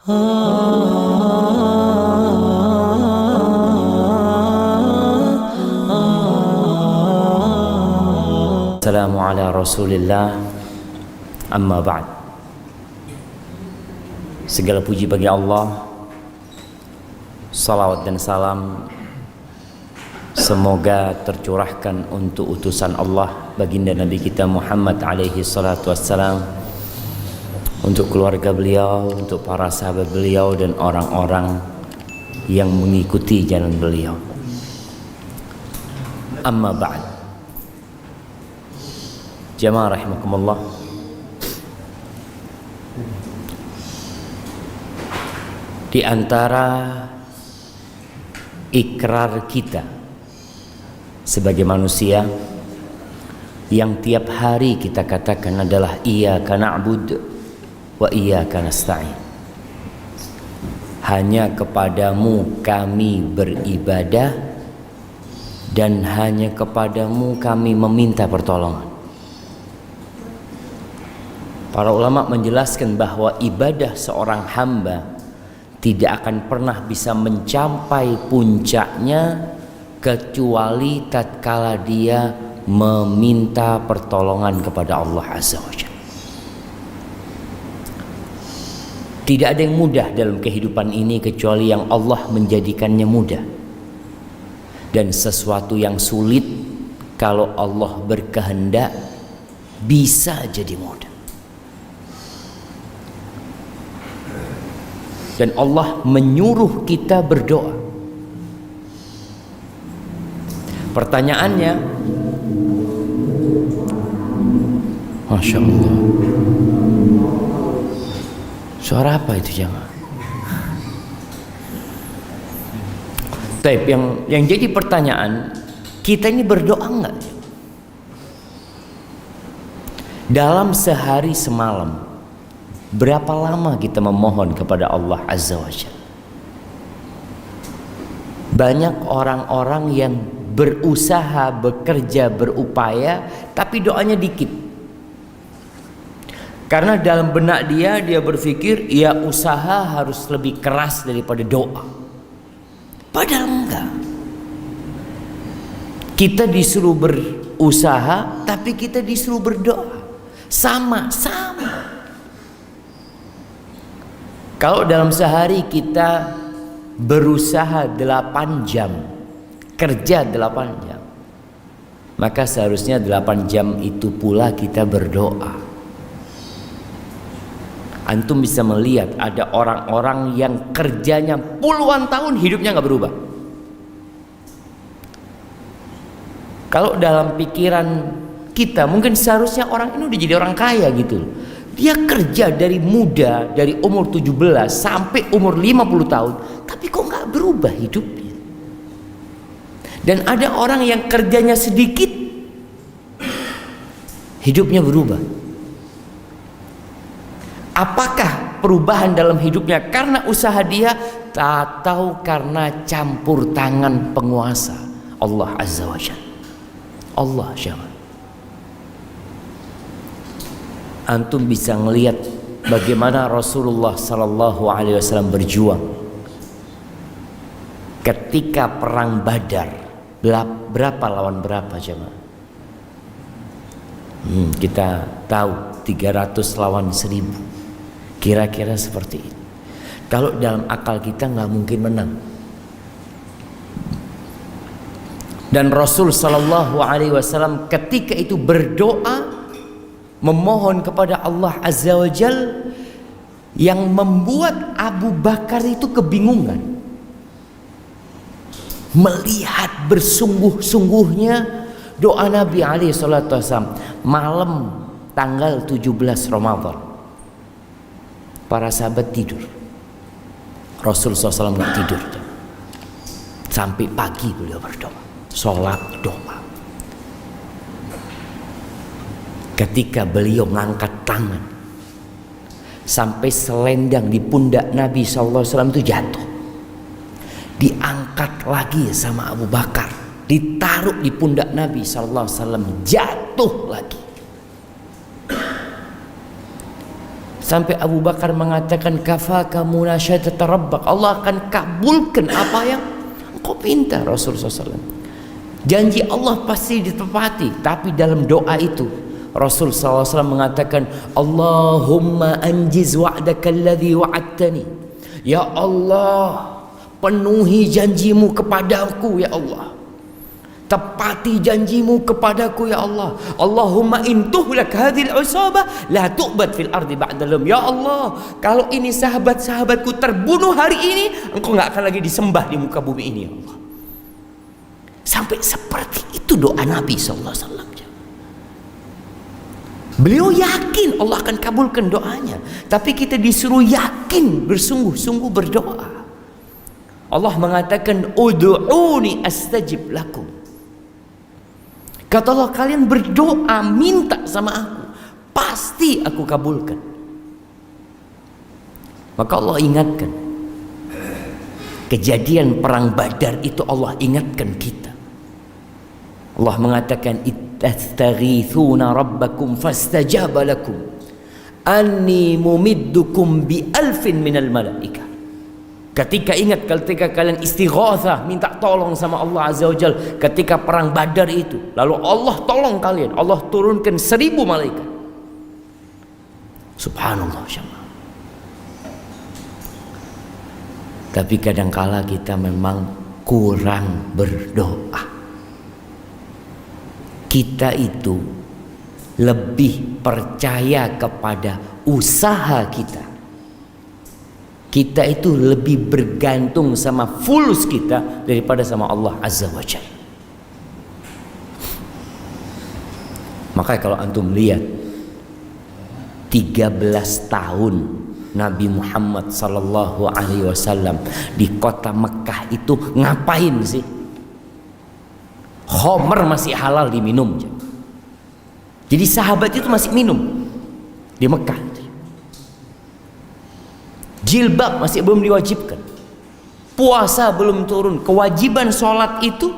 Assalamu ala Rasulillah, amma ba'd. Segala puji bagi Allah, salawat dan salam semoga tercurahkan untuk utusan Allah baginda Nabi kita Muhammad alaihi salatu wassalam, untuk keluarga beliau, untuk para sahabat beliau dan orang-orang yang mengikuti jalan beliau. Amma ba'd. Jamaah rahimakumullah, di antara ikrar kita sebagai manusia yang tiap hari kita katakan adalah iyyaka na'bud wa iyyaka nasta'in. Hanya kepadamu kami beribadah dan hanya kepadamu kami meminta pertolongan. Para ulama menjelaskan bahwa ibadah seorang hamba tidak akan pernah bisa mencapai puncaknya kecuali tatkala dia meminta pertolongan kepada Allah Azza wa Jalla. Tidak ada yang mudah dalam kehidupan ini kecuali yang Allah menjadikannya mudah. Dan sesuatu yang sulit kalau Allah berkehendak bisa jadi mudah. Dan Allah menyuruh kita berdoa. Pertanyaannya, Masya Allah, suara apa itu jemaah? Taib, yang jadi pertanyaan, kita ini berdoa enggak? Dalam sehari semalam berapa lama kita memohon kepada Allah Azza wa Jalla? Banyak orang-orang yang berusaha, bekerja, berupaya, tapi doanya dikit. Karena dalam benak dia berpikir, ya usaha harus lebih keras daripada doa. Padahal enggak. Kita disuruh berusaha, tapi kita disuruh berdoa. Sama-sama. Kalau dalam sehari kita berusaha 8 jam, kerja 8 jam, maka seharusnya 8 jam itu pula kita berdoa. Antum bisa melihat ada orang-orang yang kerjanya puluhan tahun hidupnya nggak berubah. Kalau dalam pikiran kita mungkin seharusnya orang ini udah jadi orang kaya gitu. Dia kerja dari muda, dari umur 17 sampai umur 50 tahun, tapi kok nggak berubah hidupnya. Dan ada orang yang kerjanya sedikit, hidupnya berubah. Apakah perubahan dalam hidupnya karena usaha dia atau karena campur tangan penguasa Allah Azza wa Jalla? Allah Jalla. Antum bisa melihat bagaimana Rasulullah sallallahu alaihi wasallam berjuang ketika perang Badar. Berapa lawan berapa jemaah? Kita tahu 300 lawan 1000. Kira-kira seperti itu. Kalau dalam akal kita nggak mungkin menang. Dan Rasul sallallahu alaihi wasallam ketika itu berdoa, memohon kepada Allah Azza wa Jal, yang membuat Abu Bakar itu kebingungan. Melihat bersungguh-sungguhnya doa Nabi alaihi salatu wasallam malam tanggal 17 Ramadan. Para sahabat tidur. Rasul SAW nggak tidur. Sampai pagi beliau berdoa. Sholat doa. Ketika beliau mengangkat tangan, sampai selendang di pundak Nabi SAW itu jatuh. Diangkat lagi sama Abu Bakar, ditaruh di pundak Nabi SAW, jatuh lagi. Sampai Abu Bakar mengatakan, kafaka munasyatata rabbak, Allah akan kabulkan apa yang engkau pinta. Rasulullah SAW, janji Allah pasti ditepati. Tapi dalam doa itu Rasul SAW mengatakan, Allahumma anjiz wa'daka alladhi wa'adtani. Ya Allah, penuhi janjimu kepadaku ya Allah, tepati janjimu kepadaku ya Allah. Allahumma in tuhlak hadhil usabah la tu'bad fil ardi ba'dalum. Ya Allah, kalau ini sahabat-sahabatku terbunuh hari ini, engkau enggak akan lagi disembah di muka bumi ini ya Allah. Sampai seperti itu doa Nabi sallallahu alaihi wasallam. Beliau yakin Allah akan kabulkan doanya, tapi kita disuruh yakin bersungguh-sungguh berdoa. Allah mengatakan, ud'uni astajib lakum. Kata Allah, kalian berdoa, minta sama aku, pasti aku kabulkan. Maka Allah ingatkan, kejadian perang Badar itu Allah ingatkan kita. Allah mengatakan, ittastaghithuna rabbakum fastajaba lakum anni mumiddukum bi alfin minal malaika. Ketika kalian istighatsah, minta tolong sama Allah Azza wa Jalla ketika perang Badar itu, lalu Allah tolong kalian, Allah turunkan 1000 malaikat. Subhanallah. Tapi kadangkala kita memang kurang berdoa. Kita itu lebih percaya kepada usaha kita. Kita itu lebih bergantung sama fulus kita daripada sama Allah Azza wa Jalla. Makanya kalau antum lihat 13 tahun Nabi Muhammad sallallahu alaihi wasallam di kota Mekah itu ngapain sih? Khamr masih halal diminum. Jadi sahabat itu masih minum di Mekah. Jilbab masih belum diwajibkan. Puasa belum turun. Kewajiban sholat itu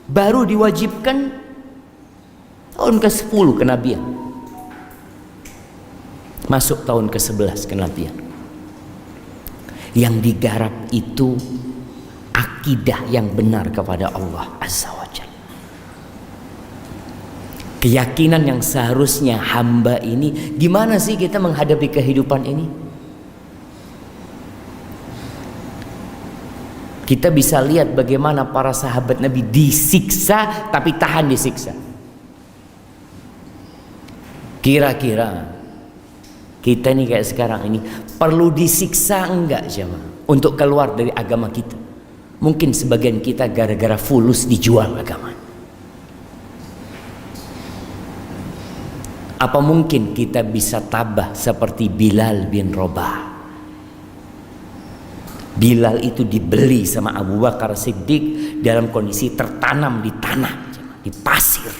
baru diwajibkan tahun ke-10 kenabian. Masuk tahun ke-11 kenabian. Yang digarap itu akidah yang benar kepada Allah Azza wa Jalla. Keyakinan yang seharusnya hamba ini, gimana sih kita menghadapi kehidupan ini? Kita bisa lihat bagaimana para sahabat Nabi disiksa tapi tahan disiksa. Kira-kira kita ini kayak sekarang ini perlu disiksa enggak jemaah untuk keluar dari agama kita? Mungkin sebagian kita gara-gara fulus dijual agama. Apa mungkin kita bisa tabah seperti Bilal bin Rabah? Bilal itu dibeli sama Abu Bakar Siddiq dalam kondisi tertanam di tanah, di pasir.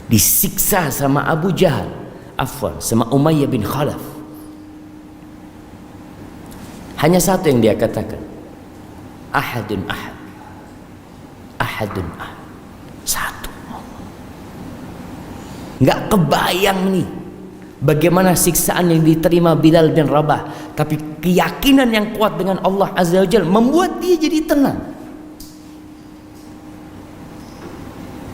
Disiksa sama Abu Jahal, sama Umayyah bin Khalaf. Hanya satu yang dia katakan, ahadun ahad, ahadun ahad, satu. Nggak kebayang nih bagaimana siksaan yang diterima Bilal bin Rabah, tapi keyakinan yang kuat dengan Allah Azza wa Jalla membuat dia jadi tenang.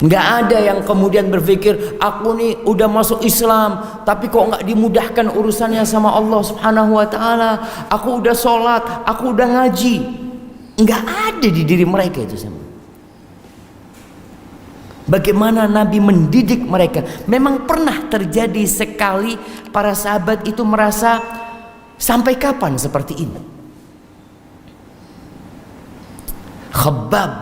Nggak ada yang kemudian berpikir, aku nih udah masuk Islam tapi kok nggak dimudahkan urusannya sama Allah Subhanahu wa Ta'ala. Aku udah sholat, aku udah ngaji. Nggak ada di diri mereka itu semua. Bagaimana Nabi mendidik mereka. Memang pernah terjadi sekali para sahabat itu merasa, sampai kapan seperti ini? Khabbab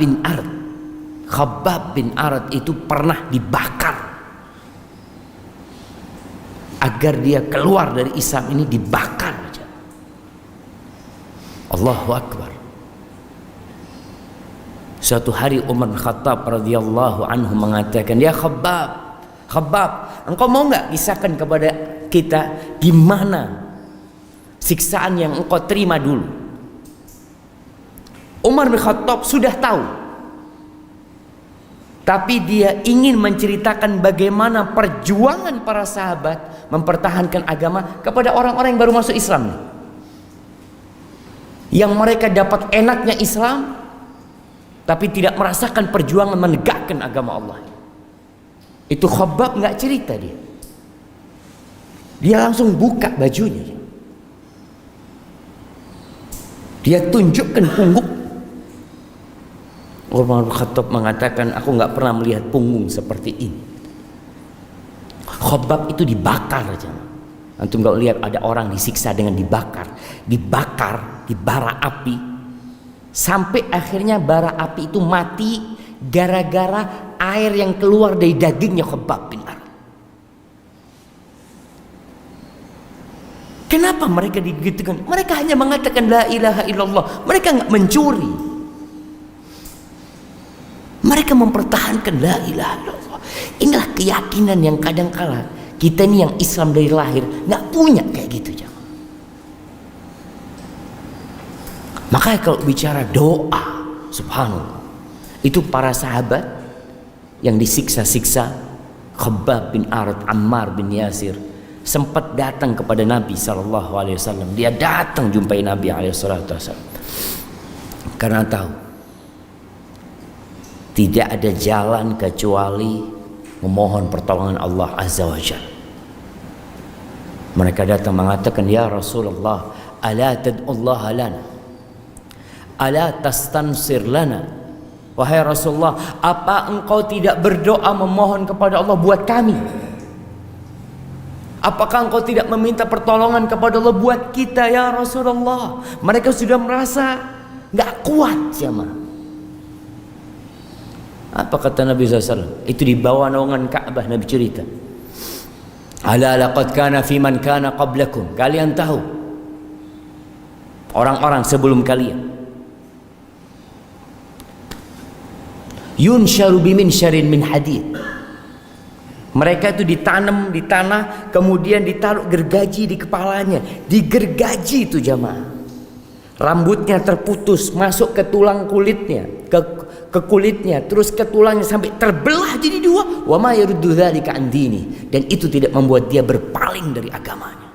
bin Arad itu pernah dibakar. Agar dia keluar dari Islam ini dibakar aja. Allahu Akbar. Suatu hari Umar bin Khattab radhiyallahu anhu mengatakan, ya Khabbab, engkau mau nggak kisahkan kepada kita gimana siksaan yang engkau terima dulu? Umar bin Khattab sudah tahu Tapi dia ingin menceritakan bagaimana perjuangan para sahabat mempertahankan agama kepada orang-orang yang baru masuk Islam nih. Yang mereka dapat enaknya Islam, tapi tidak merasakan perjuangan menegakkan agama Allah. Itu Khabbab nggak cerita dia. Dia langsung buka bajunya. Dia tunjukkan punggung. Umar bin Khattab mengatakan, aku nggak pernah melihat punggung seperti ini. Khabbab itu dibakar aja. Antum nggak lihat ada orang disiksa dengan dibakar di bara api, sampai akhirnya bara api itu mati gara-gara air yang keluar dari dagingnya Khabbab bin Arad. Kenapa mereka digitukan? Mereka hanya mengatakan la ilaha illallah. Mereka nggak mencuri. Mereka mempertahankan la ilaha illallah. Inilah keyakinan yang kadang-kala kita ini yang Islam dari lahir nggak punya kayak gitu, jangan. Makanya kalau bicara doa, subhanallah, itu para sahabat yang disiksa-siksa, Khabbab bin Arad, Ammar bin Yasir, sempat datang kepada Nabi SAW. Dia datang jumpai Nabi SAW karena tahu tidak ada jalan kecuali memohon pertolongan Allah Azza wa Jalla. Mereka datang mengatakan, ya Rasulullah, ala tad'ullaha lana, ala tastansir lana. Wahai Rasulullah, apa engkau tidak berdoa memohon kepada Allah buat kami? Apakah engkau tidak meminta pertolongan kepada Allah buat kita ya Rasulullah? Mereka sudah merasa gak kuat jemaah. Apa kata Nabi SAW? Itu di bawah naungan Ka'bah Nabi cerita. Ala laqad kana fi man kana qablakum. Kalian tahu orang-orang sebelum kalian. Yunsharu bimin syarin min hadid. Mereka itu ditanam di tanah, kemudian ditaruh gergaji di kepalanya. Digergaji itu jamaah. Rambutnya terputus, masuk ke tulang kulitnya, ke kulitnya, terus ke tulangnya sampai terbelah jadi dua. Wa ma yaruddu dzalika an dini. Dan itu tidak membuat dia berpaling dari agamanya.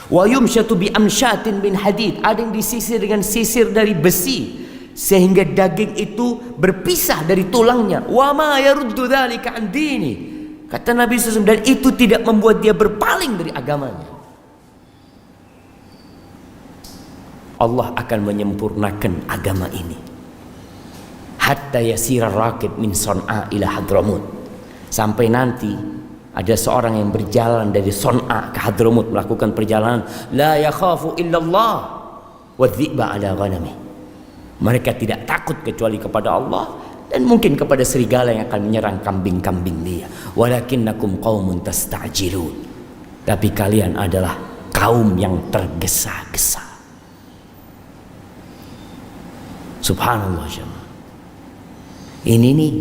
Wa yumshatu bi amshatin min hadid. Ada yang disisir dengan sisir dari besi sehingga daging itu berpisah dari tulangnya. Wa ma yaruddu dzalika an dini. Kata Nabi SAW, dan itu tidak membuat dia berpaling dari agamanya. Allah akan menyempurnakan agama ini. Hatta yasira rakib min Son'a ila Hadramut. Sampai nanti ada seorang yang berjalan dari Son'a ke Hadramut, melakukan perjalanan. La yakhafu illallah wa dhi'ba ala ghanami. Mereka tidak takut kecuali kepada Allah dan mungkin kepada serigala yang akan menyerang kambing-kambing dia. Walakinnakum qaumun tasta'jilun. Tapi kalian adalah kaum yang tergesa-gesa. Subhanallah jemaah. Ini nih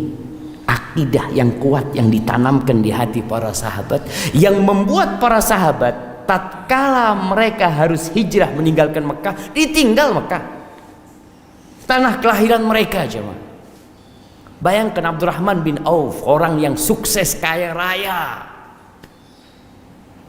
akidah yang kuat yang ditanamkan di hati para sahabat, yang membuat para sahabat tatkala mereka harus hijrah meninggalkan Mekah, ditinggal Mekah, tanah kelahiran mereka jemaah. Bayangkan Abdurrahman bin Auf, orang yang sukses kaya raya,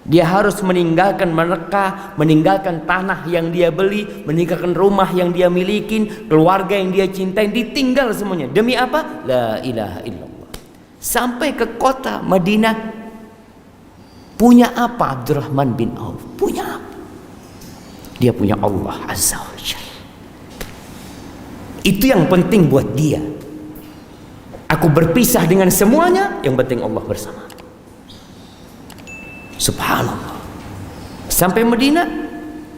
dia harus meninggalkan Mekah, meninggalkan tanah yang dia beli, meninggalkan rumah yang dia miliki, keluarga yang dia cintai, ditinggal semuanya. Demi apa? La ilaha illallah. Sampai ke kota Madinah. Punya apa Abdurrahman bin Auf? Punya apa? Dia punya Allah Azza wa Jalla. Itu yang penting buat dia. Aku berpisah dengan semuanya, yang penting Allah bersama. Subhanallah. Sampai Madinah,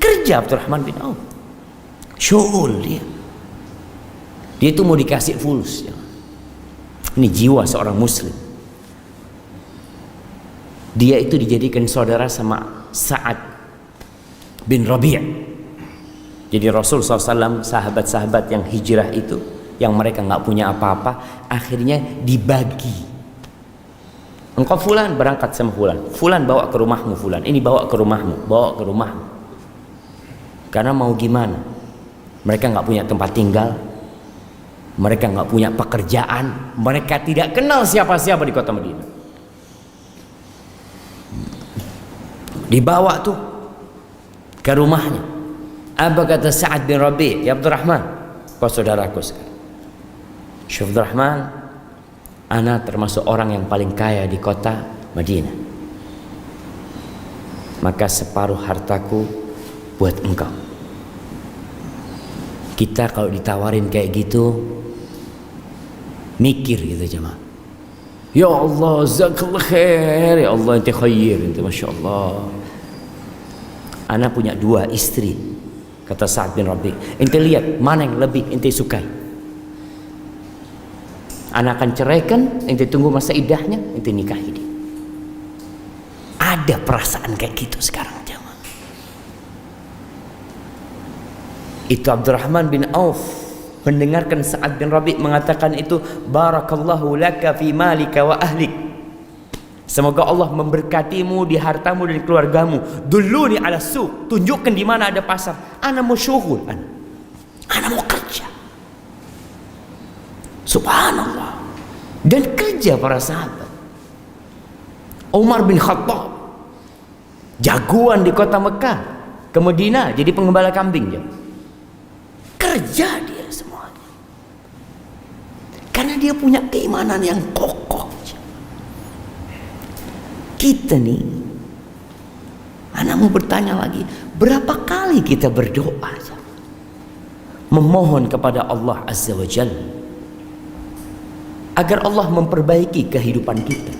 kerja Abdurrahman bin Auf. Syu'ul dia. Dia itu mau dikasih fulus. Ini jiwa seorang muslim. Dia itu dijadikan saudara sama Sa'ad bin Rabi'. Jadi Rasul SAW, sahabat-sahabat yang hijrah itu, yang mereka nggak punya apa-apa, akhirnya dibagi. Engkau fulan berangkat sama fulan, fulan bawa ke rumahmu, fulan ini bawa ke rumahmu, bawa ke rumahmu. Karena mau gimana? Mereka nggak punya tempat tinggal, Mereka nggak punya pekerjaan, mereka tidak kenal siapa-siapa di kota Madinah. Dibawa tuh ke rumahnya. Apa kata Sa'ad bin Rabi'? Ya Abdurrahman, kau saudaraku sekarang. Syekh Abdurrahman, ana termasuk orang yang paling kaya di kota Madinah. Maka separuh hartaku buat engkau. Kita kalau ditawarin kayak gitu mikir gitu jemaah. Ya Allah, jazakallah khair. Ya Allah, ente khair, ente masya Allah. Ana punya 2 istri, kata Sa'ad bin Rabi'. Ente lihat mana yang lebih ente sukai. Ana akan ceraikan, ente tunggu masa iddahnya, ente nikahi dia. Ada perasaan kayak gitu sekarang jemaah. Itu Abdurrahman bin Auf mendengarkan Sa'ad bin Rabi' mengatakan itu, barakallahu laka fi malika wa ahlik. Semoga Allah memberkatimu di hartamu dan keluargamu. Dulluni ala suq, tunjukkan di mana ada pasar. Ana mau syughul, ana mau kerja. Subhanallah. Dan kerja para sahabat. Umar bin Khattab, jagoan di kota Mekah, ke Madinah jadi pengembala kambing ya. Kerja dia semuanya. Karena dia punya keimanan yang kokoh. Kita nih, anak mau bertanya lagi, berapa kali kita berdoa memohon kepada Allah Azza wa Jalla agar Allah memperbaiki kehidupan kita.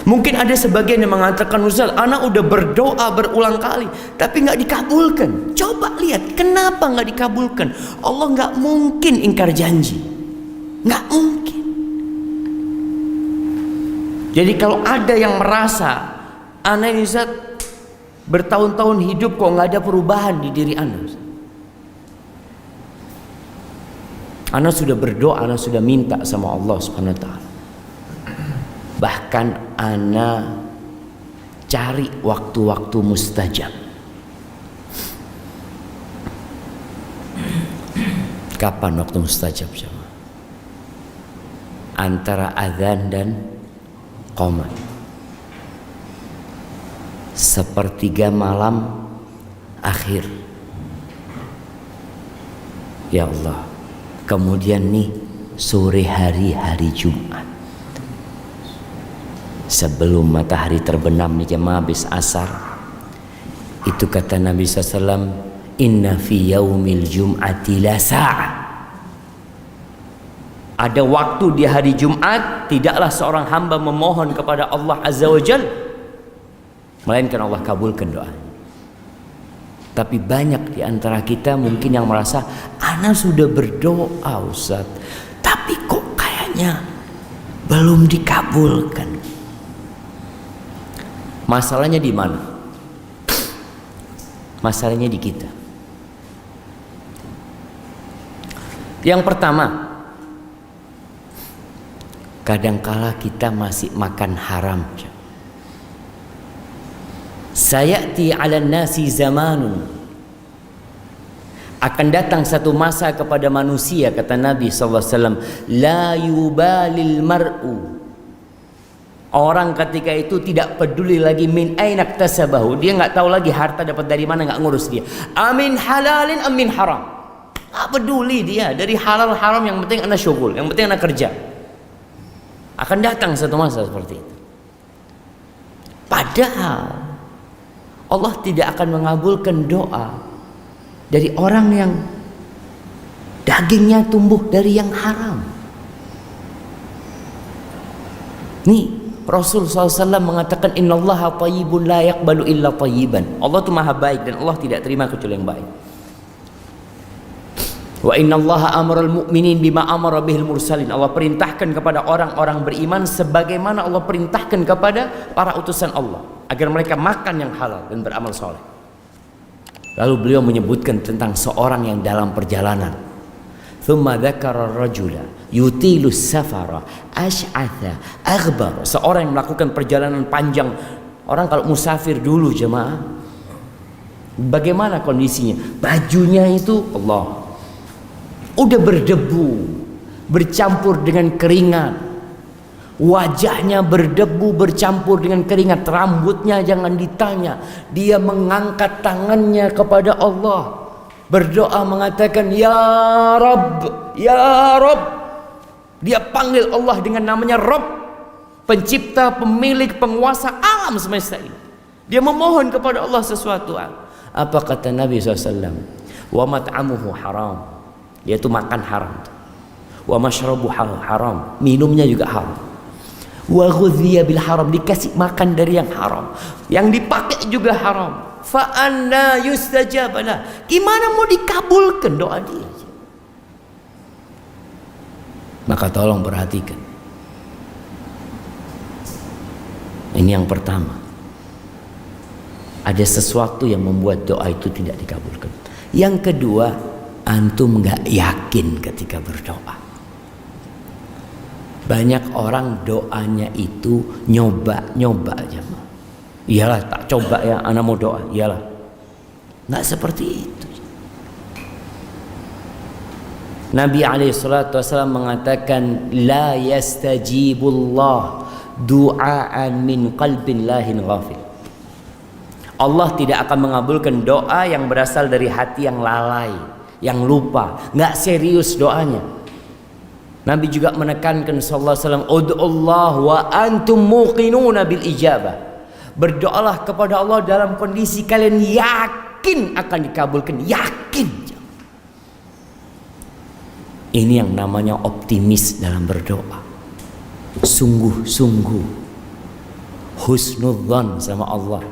Mungkin ada sebagian yang mengatakan, Ustaz, anak udah berdoa berulang kali tapi nggak dikabulkan. Coba lihat kenapa nggak dikabulkan. Allah nggak mungkin ingkar janji, nggak mungkin. Jadi kalau ada yang merasa anak ini Ustaz bertahun-tahun hidup kok nggak ada perubahan di diri anak, anak sudah berdoa, anak sudah minta sama Allah Subhanahu wa taala. Bahkan anak cari waktu-waktu mustajab. Kapan waktu mustajab? Antara azan dan qomat. Sepertiga malam akhir. Ya Allah. Kemudian nih sore hari Jumat. Sebelum matahari terbenam nih jemaah habis asar, itu kata Nabi SAW, inna fi yaumil jum'ati la sa'ah. Ada waktu di hari Jumat tidaklah seorang hamba memohon kepada Allah Azza wa Jalla melainkan Allah kabulkan doanya. Tapi banyak di antara kita mungkin yang merasa, ana sudah berdoa Ustaz, tapi kok kayaknya belum dikabulkan. Masalahnya di mana? Masalahnya di kita. Yang pertama, kadangkala kita masih makan haram. Sayati 'alan nasi zamanun, akan datang satu masa kepada manusia, kata Nabi SAW, la yubalil mar'u, orang ketika itu tidak peduli lagi min aina iktasabahu, dia nggak tahu lagi harta dapat dari mana, nggak ngurus dia. Amin halalin amin haram, nggak peduli dia dari halal haram, yang penting anak syughul, yang penting anak kerja. Akan datang satu masa seperti itu. Padahal Allah tidak akan mengabulkan doa dari orang yang dagingnya tumbuh dari yang haram. Nih Rasul SAW mengatakan, innallaha thayyibun la yaqbalu illa thayyiban. Allah itu maha baik dan Allah tidak terima kecuali yang baik. Wa innallaha amaral mu'minin bima amara bihil mursalin. Allah perintahkan kepada orang-orang beriman sebagaimana Allah perintahkan kepada para utusan Allah, agar mereka makan yang halal dan beramal soleh. Lalu beliau menyebutkan tentang seorang yang dalam perjalanan. Thumma dzakara rajula yutilu safara ash'atha aghbar. Seorang yang melakukan perjalanan panjang. Orang kalau musafir dulu jemaah, bagaimana kondisinya? Bajunya itu Allah udah berdebu, bercampur dengan keringat, wajahnya berdebu bercampur dengan keringat, rambutnya jangan ditanya. Dia mengangkat tangannya kepada Allah, berdoa mengatakan ya Rabb, ya Rabb. Dia panggil Allah dengan namanya Rabb, pencipta, pemilik, penguasa alam semesta ini. Dia memohon kepada Allah sesuatu. Apa kata Nabi SAW? Wa mat'amuhu haram, yaitu makan haram. Wa mashrabuhu haram, minumnya juga haram. Wa ghudhiya bil haram, dikasih makan dari yang haram, yang dipakai juga haram. Fa anna yustajab lah, gimana mau dikabulkan doa dia? Maka tolong perhatikan. Ini yang pertama. Ada sesuatu yang membuat doa itu tidak dikabulkan. Yang kedua, antum nggak yakin ketika berdoa. Banyak orang doanya itu nyoba aja. Iyalah, tak coba ya, anak mau doa. Iyalah, nggak seperti itu. Nabi SAW mengatakan, la yastajibullah du'aan min qalbin lahin ghafil. Allah tidak akan mengabulkan doa yang berasal dari hati yang lalai, yang lupa, nggak serius doanya. Nabi juga menekankan sallallahu alaihi wasallam, ud'ullah wa antum muqinuna bil ijabah. Berdoalah kepada Allah dalam kondisi kalian yakin akan dikabulkan, yakin. Ini yang namanya optimis dalam berdoa. Sungguh-sungguh husnudzon sama Allah.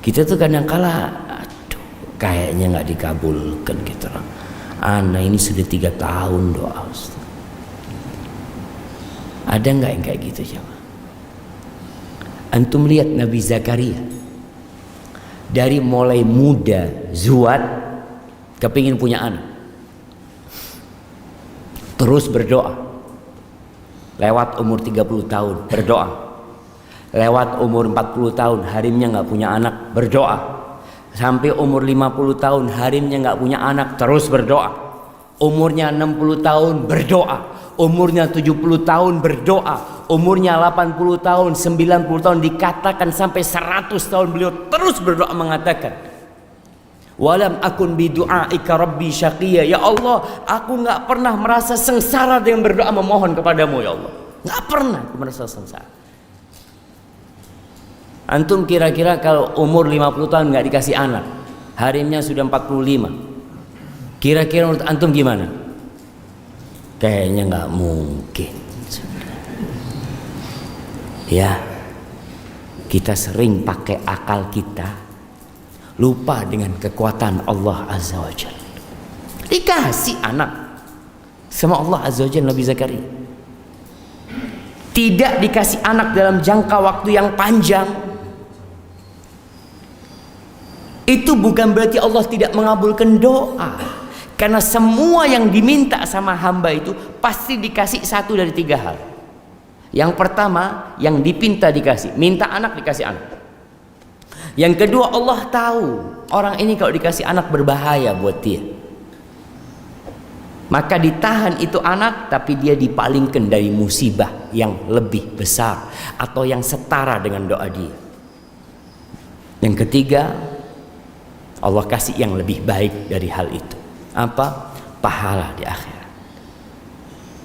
Kita tuh kadang-kala aduh, kayaknya nggak dikabulkan gitu loh. Anak ini sudah 3 tahun doa, Ustaz. Ada nggak yang kayak gitu coba? Antum lihat Nabi Zakaria, dari mulai muda zuhad, kepingin punya anak, terus berdoa. Lewat umur 30 tahun berdoa. Lewat umur 40 tahun harimnya nggak punya anak, berdoa. Sampai umur 50 tahun harimnya nggak punya anak, terus berdoa. Umurnya 60 tahun berdoa. Umurnya 70 tahun berdoa. Umurnya 80 tahun, 90 tahun, dikatakan sampai 100 tahun beliau terus berdoa mengatakan, walam akun bidu'aika rabbi syaqiyya. Ya Allah, aku nggak pernah merasa sengsara dengan berdoa memohon kepadamu ya Allah. Nggak pernah aku merasa sengsara. Antum kira-kira kalau umur 50 tahun nggak dikasih anak, harimnya sudah 45, kira-kira menurut antum gimana? Kayaknya nggak mungkin. Ya, kita sering pakai akal kita, lupa dengan kekuatan Allah Azza wa Jalla. Dikasih anak sama Allah Azza wa Jalla Nabi Zakaria. Tidak dikasih anak dalam jangka waktu yang panjang. Itu bukan berarti Allah tidak mengabulkan doa. Karena semua yang diminta sama hamba itu pasti dikasih 1 dari 3 hal. Yang pertama, yang dipinta dikasih. Minta anak dikasih anak. Yang kedua, Allah tahu orang ini kalau dikasih anak berbahaya buat dia, maka ditahan itu anak, tapi dia dipalingkan dari musibah yang lebih besar atau yang setara dengan doa dia. Yang ketiga, Allah kasih yang lebih baik dari hal itu. Apa? Pahala di akhirat.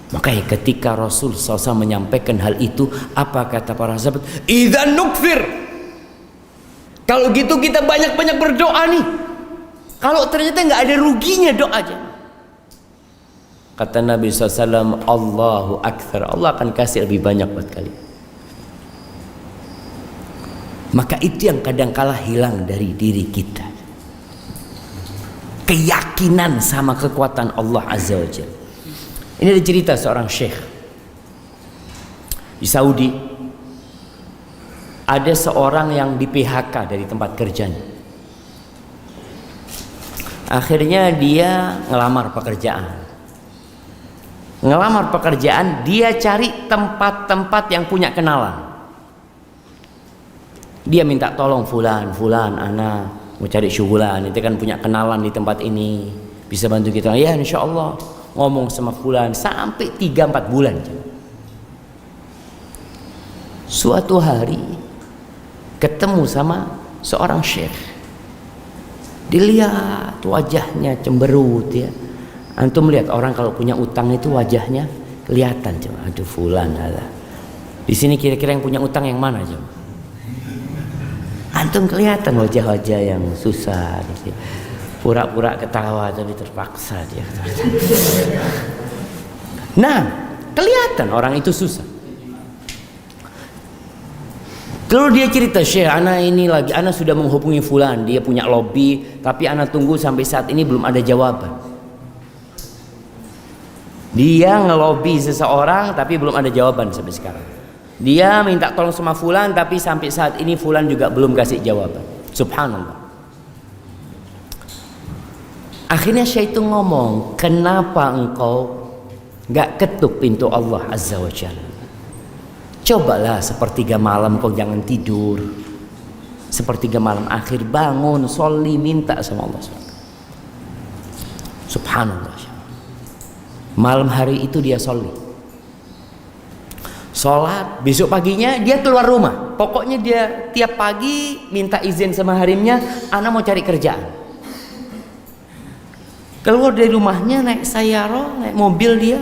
Makanya ketika Rasul SAW menyampaikan hal itu, apa kata para sahabat? Idzan nukfir. Kalau gitu kita banyak-banyak berdoa nih. Kalau ternyata nggak ada ruginya doa aja. Kata Nabi SAW, Allahu Akbar, Allah akan kasih lebih banyak buat kalian. Maka itu yang kadang-kala hilang dari diri kita, keyakinan sama kekuatan Allah Azza wa Jalla. Ini ada cerita seorang syekh di Saudi. Ada seorang yang di PHK dari tempat kerjanya. Akhirnya dia ngelamar pekerjaan. Ngelamar pekerjaan, dia cari tempat-tempat yang punya kenalan. Dia minta tolong fulan, anak mau cari syugulan, itu kan punya kenalan di tempat ini. bisa bantu kita, ya insya Allah. Ngomong sama fulan sampai 3-4 bulan. Suatu hari ketemu sama seorang syekh, dilihat wajahnya cemberut ya. Antum lihat orang kalau punya utang itu wajahnya kelihatan, coba. Aduh fulan ada. Di sini kira-kira yang punya utang yang mana, coba? Antum kelihatan wajah-wajah yang susah gitu. Pura-pura ketawa tapi terpaksa dia. Nah, kelihatan orang itu susah. Lalu dia cerita, Syekh, ana ini lagi, ana sudah menghubungi fulan, dia punya lobby, tapi ana tunggu sampai saat ini belum ada jawaban. Dia ngelobi seseorang tapi belum ada jawaban sampai sekarang. Dia minta tolong sama fulan tapi sampai saat ini fulan juga belum kasih jawaban. Subhanallah. Akhirnya syaitan ngomong, kenapa engkau gak ketuk pintu Allah Azza wa Jalla? Cobalah sepertiga malam kau jangan tidur. Sepertiga malam akhir bangun, sholli, minta sama Allah. Subhanallah. Malam hari itu dia sholli, sholat, besok paginya dia keluar rumah. Pokoknya dia tiap pagi minta izin sama harimnya, ana mau cari kerjaan. Keluar dari rumahnya naik sayaro, naik mobil dia.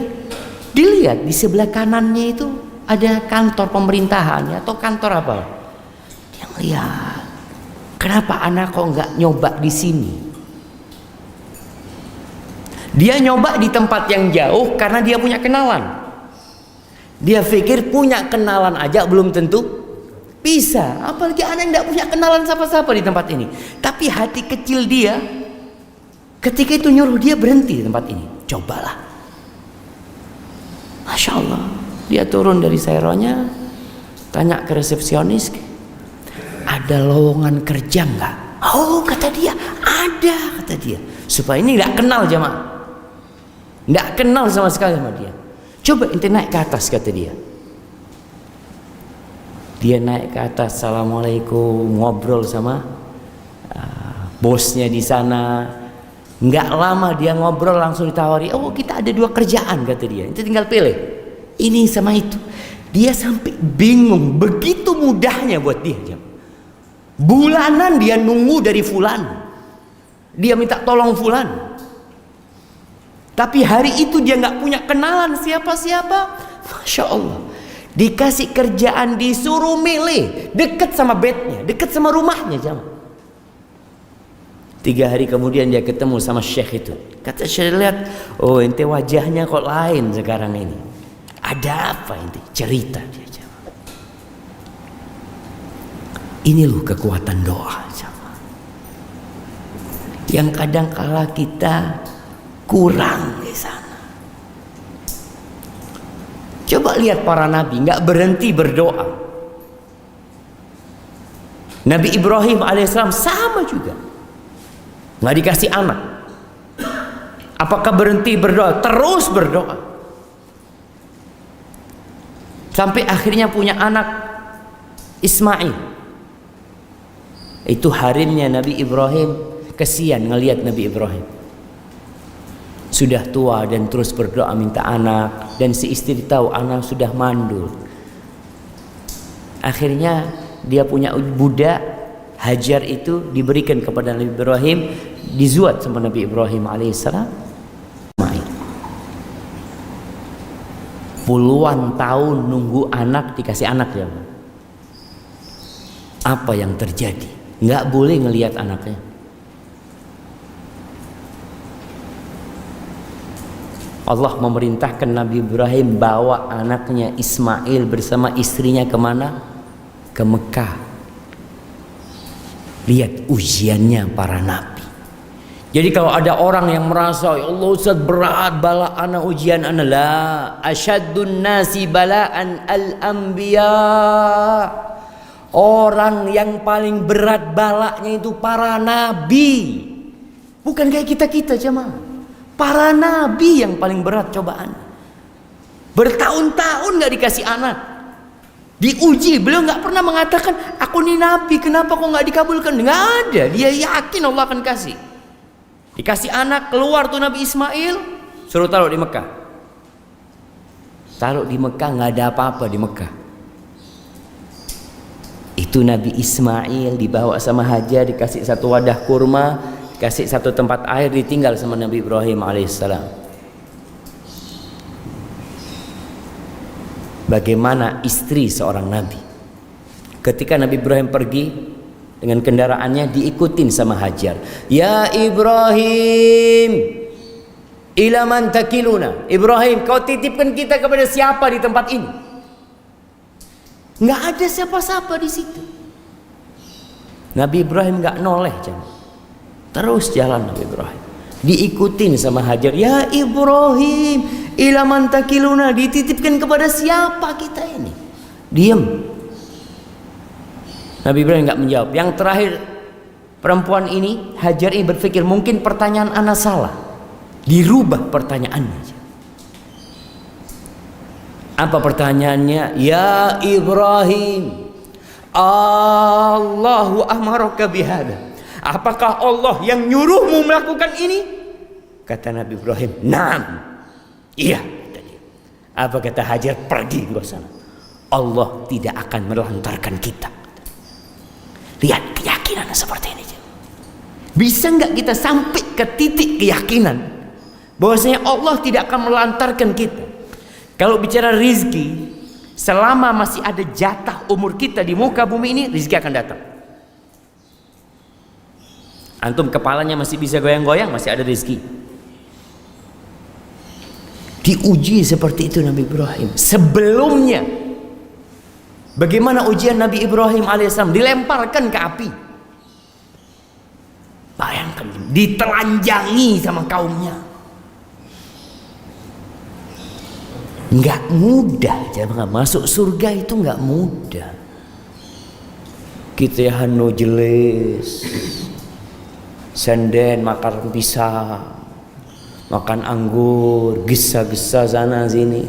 Dilihat di sebelah kanannya itu ada kantor pemerintahan atau kantor apa. Dia ngeliat, kenapa anak kok nggak nyoba di sini? Dia nyoba di tempat yang jauh karena dia punya kenalan. Dia pikir punya kenalan aja belum tentu bisa. Apalagi anak nggak punya kenalan siapa-siapa di tempat ini. Tapi hati kecil dia ketika itu nyuruh dia berhenti di tempat ini. Cobalah. Masya Allah. Dia turun dari sayronya, tanya ke resepsionis, ada lowongan kerja nggak? Oh, kata dia, ada, kata dia. Supaya ini nggak kenal jamaah, nggak kenal sama sekali sama dia. Coba ente naik ke atas, kata dia. Dia naik ke atas, assalamualaikum, ngobrol sama bosnya di sana. Nggak lama dia ngobrol langsung ditawari, oh kita ada 2 kerjaan, kata dia. Ente tinggal pilih ini sama itu. Dia sampai bingung, begitu mudahnya buat dia. Bulanan dia nunggu dari fulan, dia minta tolong fulan, tapi hari itu dia nggak punya kenalan siapa-siapa. Masya Allah, dikasih kerjaan, disuruh milih dekat sama bednya, dekat sama rumahnya jamaah. 3 hari kemudian dia ketemu sama syekh itu. Kata syekh, lihat, oh ente wajahnya kok lain sekarang ini. Ada apa ente? Cerita dia. Ini loh kekuatan doa. Yang kadang kala kita kurang di sana. Coba lihat para nabi nggak berhenti berdoa. Nabi Ibrahim alaihissalam sama juga. Nggak dikasih anak. Apakah berhenti berdoa? Terus berdoa. Sampai akhirnya punya anak Ismail. Itu harimnya Nabi Ibrahim, kesian ngelihat Nabi Ibrahim sudah tua dan terus berdoa minta anak, dan si istri tahu anak sudah mandul. Akhirnya dia punya budak Hajar, itu diberikan kepada Nabi Ibrahim, dizuat sama Nabi Ibrahim alaihissalam. Puluhan tahun nunggu anak, dikasih anak ya. Apa yang terjadi? Nggak boleh ngelihat anaknya. Allah memerintahkan Nabi Ibrahim bawa anaknya Ismail bersama istrinya kemana? Ke Mekah. Lihat ujiannya para nabi. Jadi kalau ada orang yang merasa, ya Allah Ustaz berat bala ana ujian ana, la asyaddun nasi balaan al-anbiya. Orang yang paling berat balaknya itu para nabi. Bukan kayak kita-kita jemaah. Para nabi yang paling berat cobaan. Bertahun-tahun gak dikasih anak. Diuji, beliau gak pernah mengatakan, aku nih nabi kenapa kok gak dikabulkan. Gak ada, dia yakin Allah akan kasih. Dikasih anak, keluar tuh Nabi Ismail, suruh taruh di Mekah. Taruh di Mekah, nggak ada apa-apa di Mekah. Itu Nabi Ismail dibawa sama Hajar, dikasih satu wadah kurma, dikasih satu tempat air, ditinggal sama Nabi Ibrahim alaihissalam. Bagaimana istri seorang Nabi, ketika Nabi Ibrahim pergi dengan kendaraannya, diikutin sama Hajar. Ya Ibrahim, ila man takiluna. Ibrahim, kau titipkan kita kepada siapa di tempat ini? Nggak ada siapa-siapa di situ. Nabi Ibrahim nggak noleh, terus jalan Nabi Ibrahim. Diikutin sama Hajar. Ya Ibrahim, ila man takiluna. Dititipkan kepada siapa kita ini? Diam. Nabi Ibrahim nggak menjawab. Yang terakhir, perempuan ini, Hajar ini berpikir mungkin pertanyaan anak salah. Dirubah pertanyaannya. Apa pertanyaannya? Ya Ibrahim, Allahu amaraka bihada. Apakah Allah yang nyuruhmu melakukan ini? Kata Nabi Ibrahim, "Naam." Iya, kata dia. Apa kata Hajar? Pergi ke sana. Allah tidak akan melantarkan kita. Lihat keyakinan seperti ini. Bisa nggak kita sampai ke titik keyakinan bahwasanya Allah tidak akan melantarkan kita? Kalau bicara rizki, selama masih ada jatah umur kita di muka bumi ini, rizki akan datang. Antum kepalanya masih bisa goyang-goyang, masih ada rizki. Diuji seperti itu Nabi Ibrahim. Sebelumnya, bagaimana ujian Nabi Ibrahim alaihissalam? Dilemparkan ke api. Bayangkan, ditelanjangi sama kaumnya. Nggak mudah, jangan masuk surga itu nggak mudah. Kita hanu jelis, senden makan pisang, makan anggur, gesa-gesa sana sini.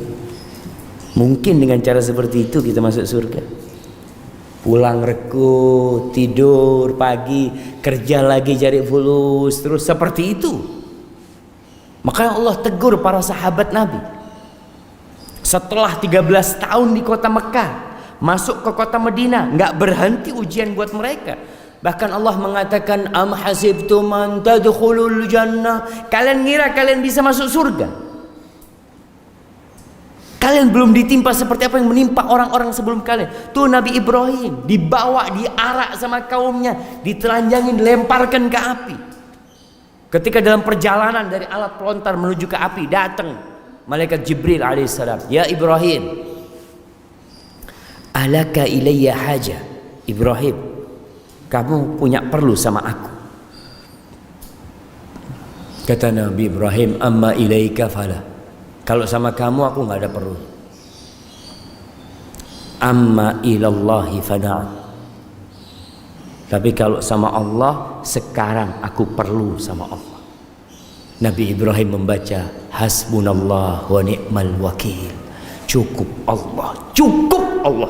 Mungkin dengan cara seperti itu kita masuk surga. Pulang reku, tidur pagi, kerja lagi cari fulus, terus seperti itu. Makanya Allah tegur para sahabat Nabi. Setelah 13 tahun di kota Mekah, masuk ke kota Madinah, nggak berhenti ujian buat mereka. Bahkan Allah mengatakan, am hasibtum an tadkhulul jannah. Kalian ngira kalian bisa masuk surga? Kalian belum ditimpa seperti apa yang menimpa orang-orang sebelum kalian. Tuh Nabi Ibrahim dibawa, diarak sama kaumnya, ditelanjangin, dilemparkan ke api. Ketika dalam perjalanan dari alat pelontar menuju ke api, datang malaikat Jibril alaihissalam. Ya Ibrahim, alaka ilayya haja. Ibrahim, kamu punya perlu sama aku. Kata Nabi Ibrahim, amma ilaika fala. Kalau sama kamu aku nggak ada perlu. Amma ilallahi fada'at. Tapi kalau sama Allah, sekarang aku perlu sama Allah. Nabi Ibrahim membaca hasbunallah wa ni'mal wakil. Cukup Allah, cukup Allah.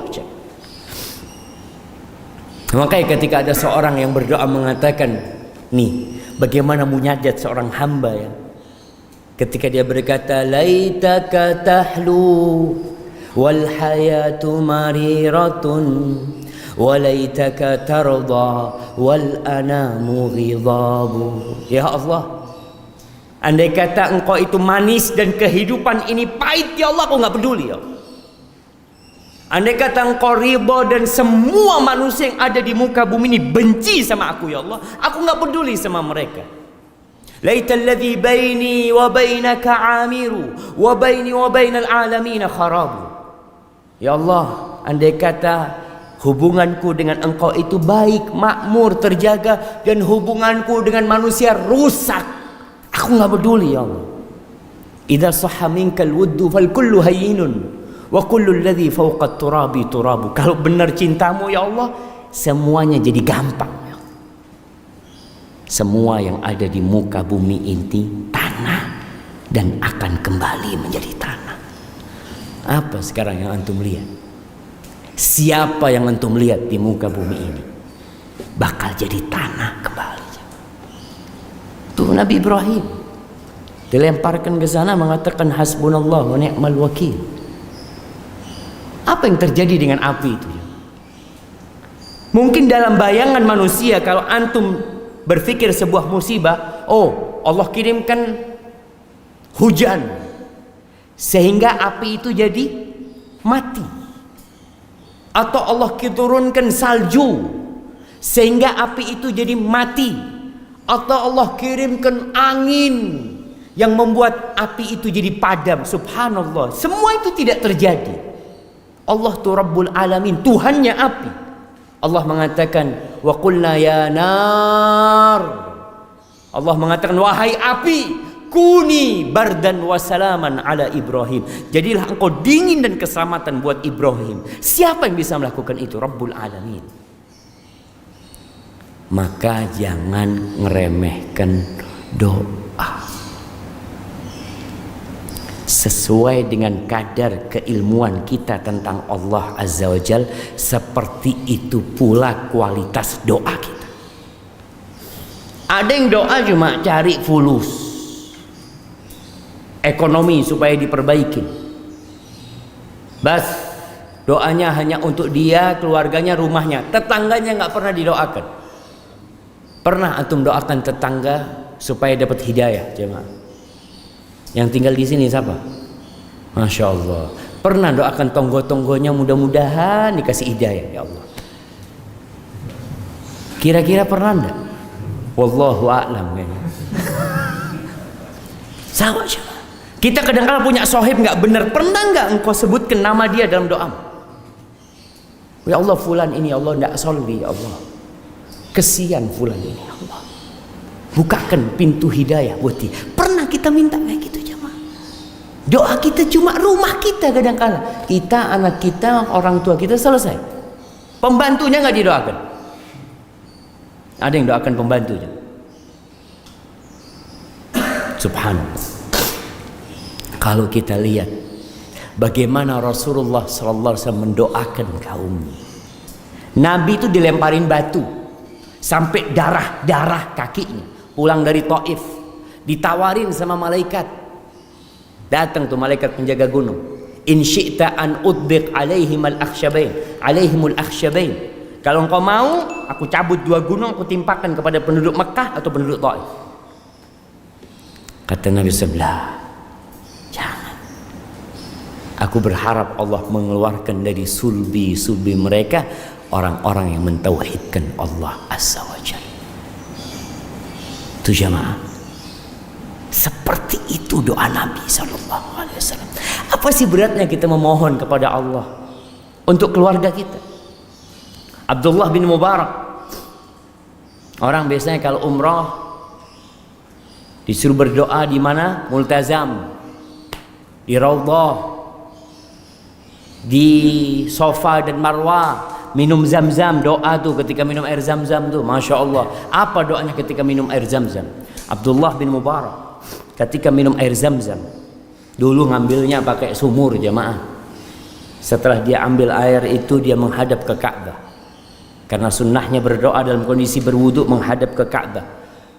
Makanya ketika ada seorang yang berdoa mengatakan, nih bagaimana munajat seorang hamba ya, ketika dia berkata laitaka tahlu wal hayatu mariratun walaitaka tarda wal anamu ghidabu. Ya Allah, andai kata engkau itu manis dan kehidupan ini pahit, ya Allah, aku nggak peduli ya. Andai kata engkau ridha dan semua manusia yang ada di muka bumi ini benci sama aku, ya Allah, aku nggak peduli sama mereka. Laital ladzi baini wa bainaka amiru wa baini wa bainal alamin kharabu. Ya Allah, andai kata hubunganku dengan engkau itu baik, makmur, terjaga, dan hubunganku dengan manusia rusak, aku nggak peduli ya Allah. Idza sahha minkal wuddu fal kullu hayyinun wa kullu alladhi fawqa turabi turabu. Kalau benar cintamu ya Allah, semuanya jadi gampang. Semua yang ada di muka bumi ini tanah dan akan kembali menjadi tanah. Apa sekarang yang antum lihat? Siapa yang antum lihat di muka bumi ini bakal jadi tanah kembali? Tuh Nabi Ibrahim dilemparkan ke sana mengatakan hasbunallah wa ni'mal wakil. Apa yang terjadi dengan api itu? Mungkin dalam bayangan manusia, kalau antum berpikir sebuah musibah, oh Allah kirimkan hujan sehingga api itu jadi mati, atau Allah turunkan salju sehingga api itu jadi mati, atau Allah kirimkan angin yang membuat api itu jadi padam. Subhanallah, semua itu tidak terjadi. Allah itu Rabbul Alamin, Tuhannya api. Allah mengatakan wa qulna ya nar, Allah mengatakan wahai api, kuni bardan wa salaman ala Ibrahim, jadilah engkau dingin dan keselamatan buat Ibrahim. Siapa yang bisa melakukan itu? Rabbul Alamin. Maka jangan ngeremehkan doa. Sesuai dengan kadar keilmuan kita tentang Allah Azza wa Jal, seperti itu pula kualitas doa kita. Ada yang doa cuma cari fulus, ekonomi supaya diperbaiki. Bas, doanya hanya untuk dia, keluarganya, rumahnya, tetangganya nggak pernah didoakan. Pernah antum doakan tetangga supaya dapat hidayah, jemaah? Yang tinggal di sini siapa? Masya Allah. Pernah doakan tonggo-tonggonya mudah-mudahan dikasih hidayah, ya Allah? Kira-kira pernah enggak? Wallahu a'lam. Sama siapa? Kita kadang-kadang punya sohib nggak benar. Pernah nggak engkau sebutkan nama dia dalam doa? Ya Allah, fulan ini ya Allah nggak soleh, ya Allah. Kesian fulan ini, ya Allah. Bukakan pintu hidayah buat dia. Pernah kita minta kayak gitu, jemaah? Doa kita cuma rumah kita kadang-kadang. Kita, anak kita, orang tua kita, selesai. Pembantunya nggak didoakan. Ada yang doakan pembantunya. Subhanallah. Kalau kita lihat bagaimana Rasulullah SAW mendoakan kaumnya. Nabi itu dilemparin batu sampai darah kakinya. Pulang dari Taif, ditawarin sama malaikat. Datang tuh malaikat penjaga gunung. In syi'ta an udbiq alaihimul akhsyabain. Kalau engkau mau, aku cabut dua gunung, aku timpakan kepada penduduk Mekah atau penduduk Taif. Kata Nabi sebelah, jangan. Aku berharap Allah mengeluarkan dari sulbi mereka orang-orang yang mentauhidkan Allah Azza wa Jalla. Itu jamaah. Seperti itu doa Nabi SAW. Apa sih beratnya kita memohon kepada Allah untuk keluarga kita? Abdullah bin Mubarak, orang biasanya kalau umrah disuruh berdoa di mana? Multazam, di Raudhah, di Safa dan Marwah. Minum zam-zam, doa tuh ketika minum air zam-zam tuh, Masya Allah. Apa doanya ketika minum air zam-zam? Abdullah bin Mubarak ketika minum air zam-zam, dulu ngambilnya pakai sumur, jemaah. Setelah dia ambil air itu, dia menghadap ke Ka'bah, karena sunnahnya berdoa dalam kondisi berwudu menghadap ke Ka'bah.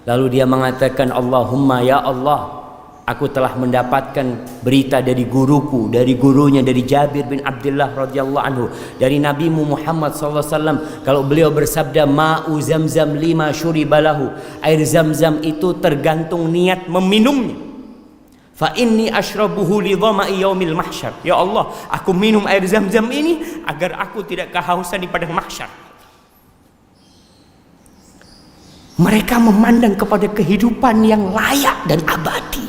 Lalu dia mengatakan, Allahumma ya Allah, aku telah mendapatkan berita dari guruku, dari gurunya, dari Jabir bin Abdullah radhiyallahu anhu, dari Nabimu Muhammad SAW. Kalau beliau bersabda, ma'u zamzam lima syuribalahu, air zam-zam itu tergantung niat meminumnya. Fa inni ashrabuhu li dhama'i yaumil mahsyar. Ya Allah, aku minum air zam-zam ini agar aku tidak kehausan di padang mahsyar. Mereka memandang kepada kehidupan yang layak dan abadi.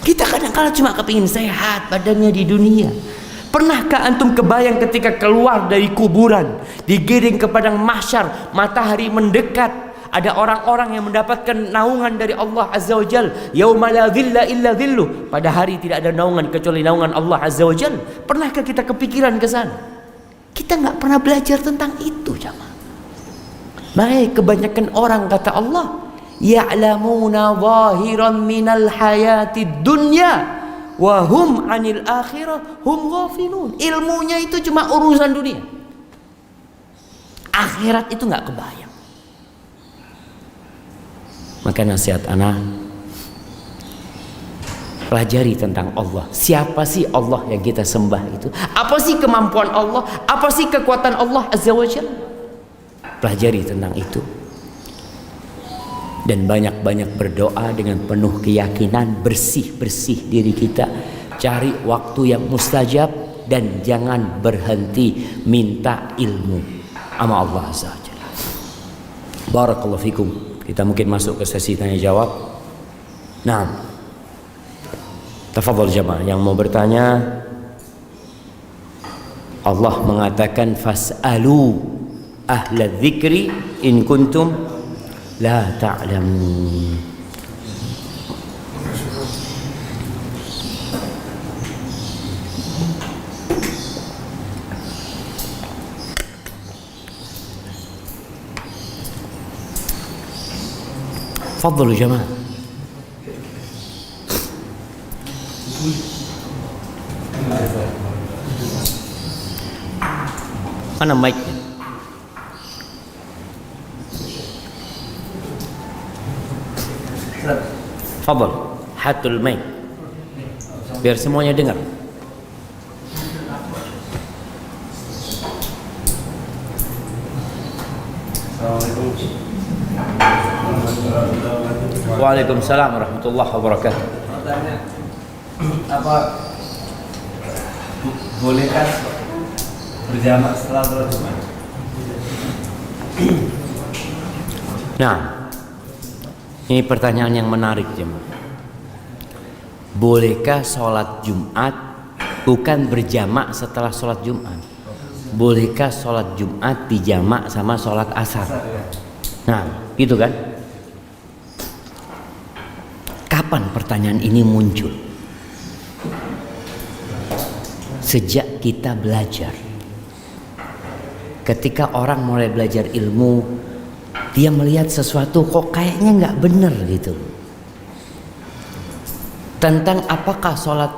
Kita kadang-kadang cuma kepingin sehat badannya di dunia. Pernahkah antum kebayang ketika keluar dari kuburan, digiring ke padang mahsyar, matahari mendekat, ada orang-orang yang mendapatkan naungan dari Allah Azza wa Jal. Yauma la dhilla illa dhilluh. Pada hari tidak ada naungan kecuali naungan Allah Azza wa Jal. Pernahkah kita kepikiran ke sana? Kita nggak pernah belajar tentang itu, jamaah. Baik, kebanyakan orang kata Allah, ya'lamuna zahiran minal hayatid dunya wa hum 'anil akhirah hum ghafilun. Ilmunya itu cuma urusan dunia. Akhirat itu enggak kebayang. Maka nasihat anak, pelajari tentang Allah. Siapa sih Allah yang kita sembah itu? Apa sih kemampuan Allah? Apa sih kekuatan Allah Azza wa Jalla? Pelajari tentang itu. Dan banyak-banyak berdoa dengan penuh keyakinan, bersih-bersih diri kita. Cari waktu yang mustajab dan jangan berhenti minta ilmu sama Allah Azza wa Jalla. Barakallahu fikum. Kita mungkin masuk ke sesi tanya jawab. Nah, tafadhol jamaah yang mau bertanya. Allah mengatakan fas'alu ahla dzikri in kuntum la ta'lamun. Tafadhalu jamaah. Mana mic-nya? Fadhal, hatul mic. Biar semuanya dengar. Waalaikumsalam warahmatullahi wabarakatuh. Apa bolehkah berjamaah setelah sholat Jumat? Nah, ini pertanyaan yang menarik jemaah. Bolehkah sholat Jumat bukan berjamak setelah sholat Jumat? Bolehkah sholat Jumat dijamak sama sholat asar? Nah, gitu kan? Kapan pertanyaan ini muncul? Sejak kita belajar. Ketika orang mulai belajar ilmu, dia melihat sesuatu kok kayaknya nggak bener gitu. Tentang apakah sholat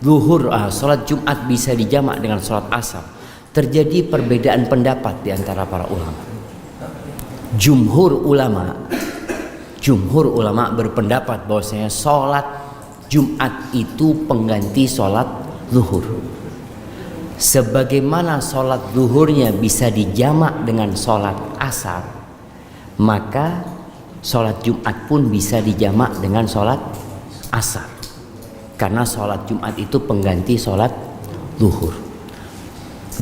zuhur, sholat Jumat bisa dijamak dengan sholat asar, terjadi perbedaan pendapat di antara para ulama. Jumhur ulama berpendapat bahwasanya sholat Jumat itu pengganti sholat zuhur. Sebagaimana sholat zuhurnya bisa dijamak dengan sholat asar, maka sholat Jumat pun bisa dijamak dengan sholat asar. Karena sholat Jumat itu pengganti sholat zuhur.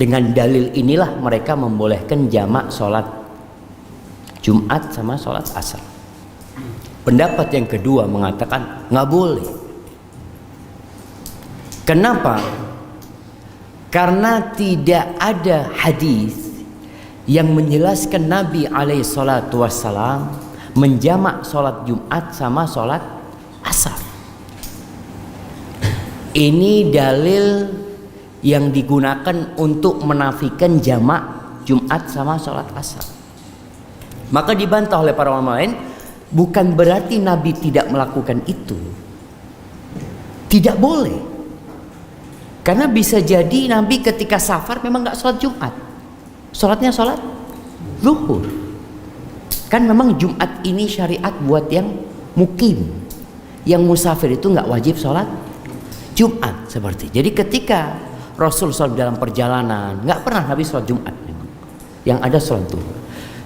Dengan dalil inilah mereka membolehkan jamak sholat Jumat sama sholat asar. Pendapat yang kedua mengatakan nggak boleh. Kenapa? Karena tidak ada hadis yang menjelaskan Nabi alaihi salatu wassalam menjamak sholat Jumat sama sholat asar. Ini dalil yang digunakan untuk menafikan jamak Jumat sama sholat asar. Maka dibantah oleh para ulama lain, bukan berarti Nabi tidak melakukan itu. Tidak boleh. Karena bisa jadi Nabi ketika safar memang nggak sholat Jumat. Sholatnya sholat zuhur. Kan memang Jumat ini syariat buat yang mukim. Yang musafir itu nggak wajib sholat Jumat seperti. Jadi ketika Rasul SAW dalam perjalanan nggak pernah Nabi sholat Jumat memang. Yang ada sholat zuhur.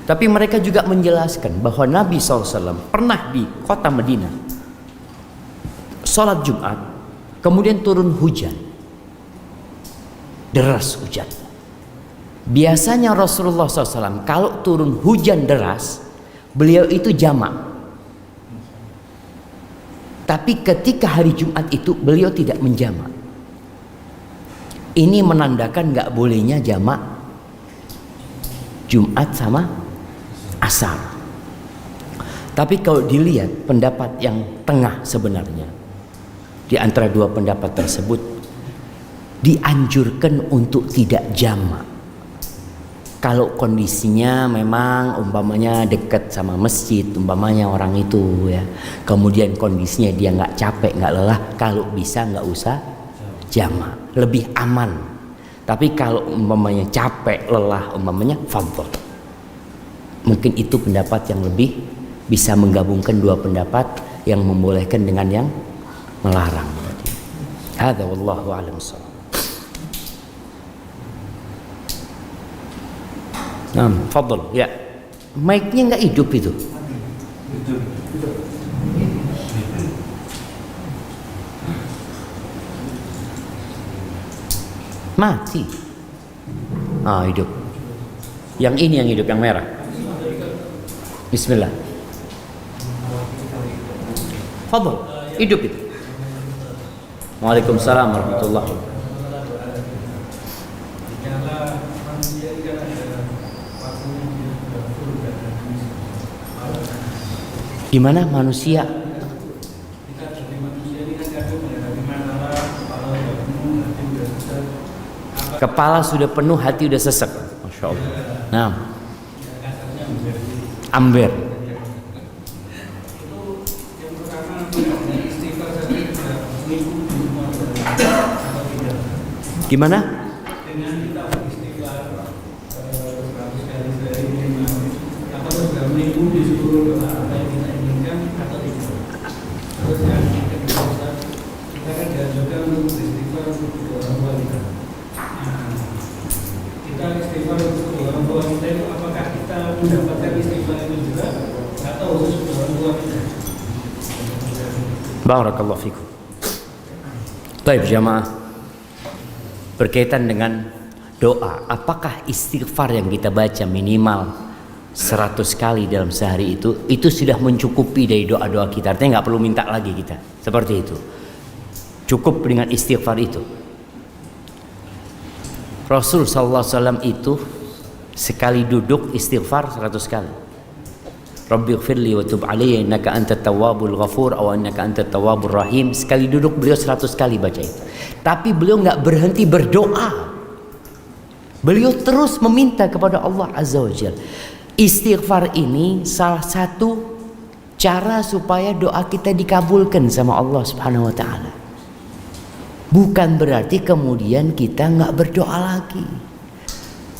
Tapi mereka juga menjelaskan bahwa Nabi SAW pernah di kota Madinah sholat Jumat, kemudian turun hujan, deras hujan. Biasanya Rasulullah SAW kalau turun hujan deras, beliau itu jamak. Tapi ketika hari Jumat itu beliau tidak menjamak. Ini menandakan gak bolehnya jamak Jumat sama asar. Tapi kalau dilihat pendapat yang tengah sebenarnya, di antara dua pendapat tersebut, dianjurkan untuk tidak jamak. Kalau kondisinya memang umpamanya dekat sama masjid, umpamanya orang itu ya, kemudian kondisinya dia nggak capek, nggak lelah, kalau bisa nggak usah jamak, lebih aman. Tapi kalau umpamanya capek, lelah, umpamanya fadhol. Mungkin itu pendapat yang lebih bisa menggabungkan dua pendapat yang membolehkan dengan yang melarang tadi. Hadza wallahu a'lam bissawab. Nah, fadl ya. Mic-nya enggak hidup itu. Mati. Hidup. Yang ini yang hidup, yang merah. Bismillah. Fadl, hidup itu. Waalaikumsalam warahmatullahi wabarakatuh. Gimana manusia? Kepala sudah penuh, hati sudah sesek. Masya Allah. Nah, amber. Gimana? Dengan kita beristighfar apakah sudah menipu di seluruh doa apa yang kita inginkan atau tidak? Terus yang kedua, kita kan diajarkan untuk beristighfar untuk kedua orang tua kita. Kita istighfar untuk kedua orang tua kita itu apakah kita mendapatkan istighfar itu juga atau khusus kedua orang tua kita? Barakallahu fikum. Baik jamaah, berkaitan dengan doa, apakah istighfar yang kita baca minimal 100 kali dalam sehari itu sudah mencukupi dari doa-doa kita? Artinya nggak perlu minta lagi kita, seperti itu. Cukup dengan istighfar itu. Rasul sallallahu alaihi wasallam itu sekali duduk istighfar 100 kali. Rabbighfirli wa tub alayya innaka antat tawwabul ghafur aw innaka antat tawwabur rahim. Sekali duduk beliau 100 kali baca itu. Tapi beliau nggak berhenti berdoa. Beliau terus meminta kepada Allah Azza wa Jalla. Istighfar ini salah satu cara supaya doa kita dikabulkan sama Allah Subhanahu wa taala. Bukan berarti kemudian kita nggak berdoa lagi.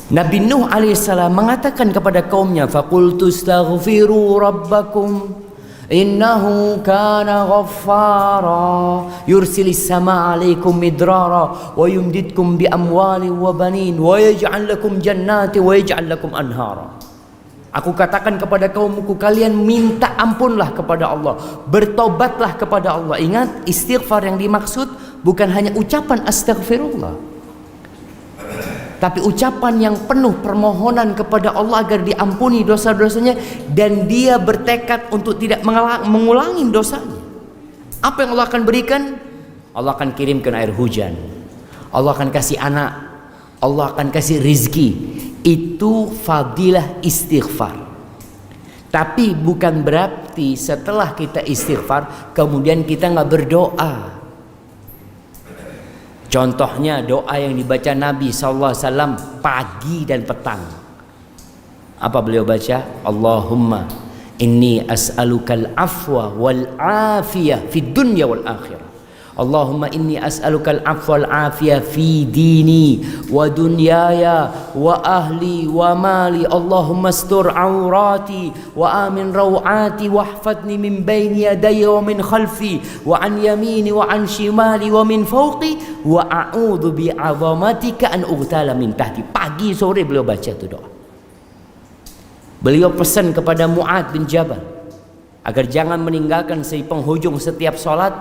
Nabi Nuh alaihissalam mengatakan kepada kaumnya, faqultu astaghfiru rabbakum innahu kana ghaffara yursilis samaa 'alaikum midrara wa yumdidkum bi amwalin wa banin wa yaj'al lakum jannati wa yaj'al lakum anhara. Aku katakan kepada kaumku, kalian minta ampunlah kepada Allah, bertobatlah kepada Allah. Ingat, istighfar yang dimaksud bukan hanya ucapan astaghfirullah, tapi ucapan yang penuh permohonan kepada Allah agar diampuni dosa-dosanya, dan dia bertekad untuk tidak mengulangi dosanya. Apa yang Allah akan berikan? Allah akan kirimkan air hujan, Allah akan kasih anak, Allah akan kasih rizki. Itu fadilah istighfar. Tapi bukan berarti setelah kita istighfar kemudian kita nggak berdoa. Contohnya doa yang dibaca Nabi SAW pagi dan petang. Apa beliau baca? Allahumma inni as'alukal afwa wal afiyah fid dunya wal akhirah. Allahumma inni as'alukal afwa wal afiyah fi dini wa dunyaya wa ahli wa mali. Allahumma astur aurati wa amin rawati wahfadni min bayni yadayya wa min khalfi wa an yamini wa an shimali wa min fawqi wa a'udzu bi 'azamatika an ughtala min tahti. Pagi sore beliau baca itu doa. Beliau pesan kepada Mu'adz bin Jabal agar jangan meninggalkan si penghujung setiap salat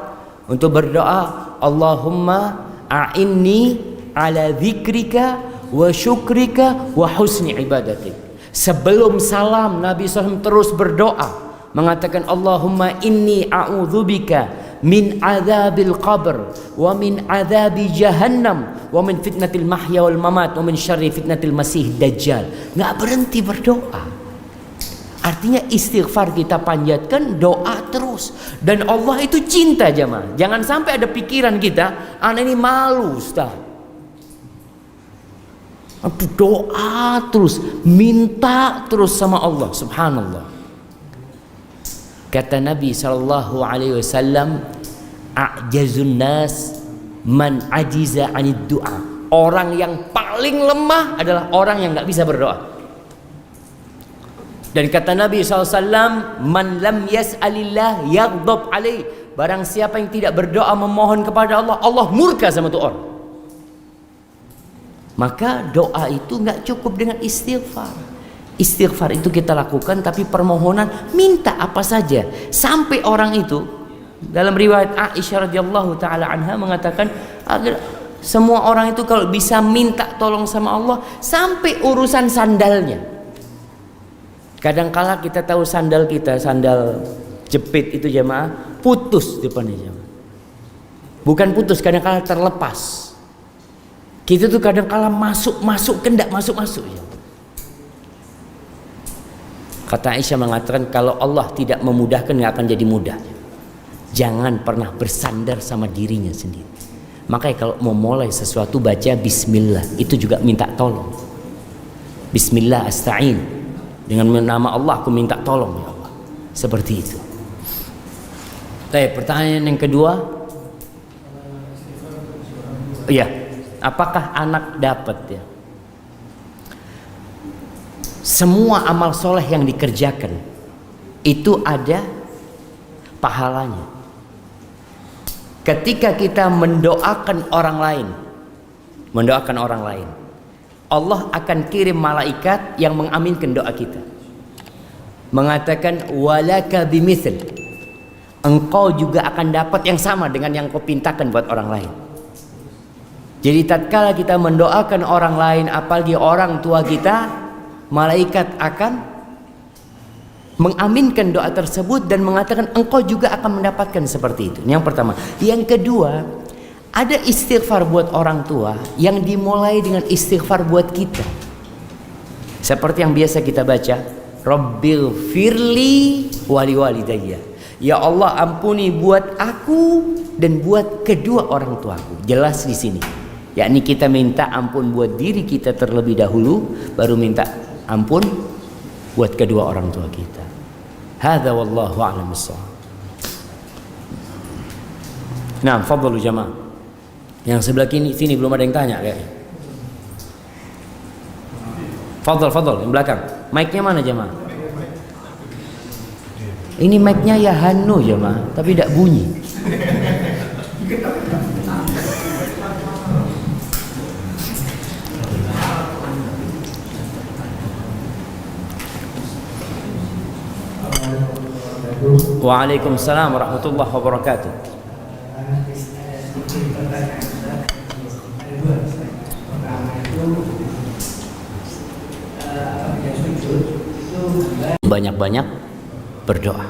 untuk berdoa, Allahumma a'inni ala dzikrika wa syukrika wa husni ibadatik. Sebelum salam Nabi SAW terus berdoa mengatakan, Allahumma inni a'udzubika min adzabil qabr wa min adzabi jahannam wa min fitnatil mahya wal mamat wa min syarri fitnatil masih dajjal. Nggak berhenti berdoa. Artinya istighfar kita panjatkan, doa terus. Dan Allah itu cinta jemaah. Jangan sampai ada pikiran kita, anak ini malu Ustaz. Doa terus, minta terus sama Allah, subhanallah. Kata Nabi SAW, a'jazun nas man ajiza anid du'a. Orang yang paling lemah adalah orang yang nggak bisa berdoa. Dan kata Nabi SAW, man lam yas'alillah yaghdab alaih. Barang siapa yang tidak berdoa memohon kepada Allah, Allah murka sama tu orang. Maka doa itu nggak cukup dengan istighfar. Istighfar itu kita lakukan, tapi permohonan minta apa saja. Sampai orang itu, dalam riwayat Aisyah radhiyallahu taala anha mengatakan, agar semua orang itu kalau bisa minta tolong sama Allah sampai urusan sandalnya. Kadangkala kita tahu sandal kita, sandal jepit itu jemaah, putus depannya jemaah. Bukan putus, kadangkala terlepas. Kita tuh kadangkala masuk kendak masuk ya. Kata Aisyah mengatakan, kalau Allah tidak memudahkan nggak akan jadi mudah. Jangan pernah bersandar sama dirinya sendiri. Makanya kalau mau mulai sesuatu baca bismillah, itu juga minta tolong. Bismillah asta'in, dengan nama Allah aku minta tolong ya Allah. Seperti itu. Pertanyaan yang kedua, iya, apakah anak dapat ya? Semua amal soleh yang dikerjakan itu ada pahalanya. Ketika kita mendoakan orang lain, Allah akan kirim malaikat yang mengaminkan doa kita, mengatakan walaka bimithil, engkau juga akan dapat yang sama dengan yang kau pintakan buat orang lain. Jadi tatkala kita mendoakan orang lain, apalagi orang tua kita, malaikat akan mengaminkan doa tersebut dan mengatakan engkau juga akan mendapatkan seperti itu. Yang pertama. Yang kedua, ada istighfar buat orang tua yang dimulai dengan istighfar buat kita. Seperti yang biasa kita baca, Rabbil firli wali walidayya. Ya Allah, ampuni buat aku dan buat kedua orang tuaku. Jelas di sini. Yakni kita minta ampun buat diri kita terlebih dahulu, baru minta ampun buat kedua orang tua kita. Hadza wallahu a'lam bissawab. Nah, fadhalu jamaah. Yang sebelah sini belum ada yang tanya kayaknya. Fadhal yang belakang. Mic-nya mana jamaah? Ini mic-nya ya Hanu jamaah, tapi tidak bunyi. Waalaikumsalam warahmatullahi wabarakatuh. Banyak-banyak berdoa.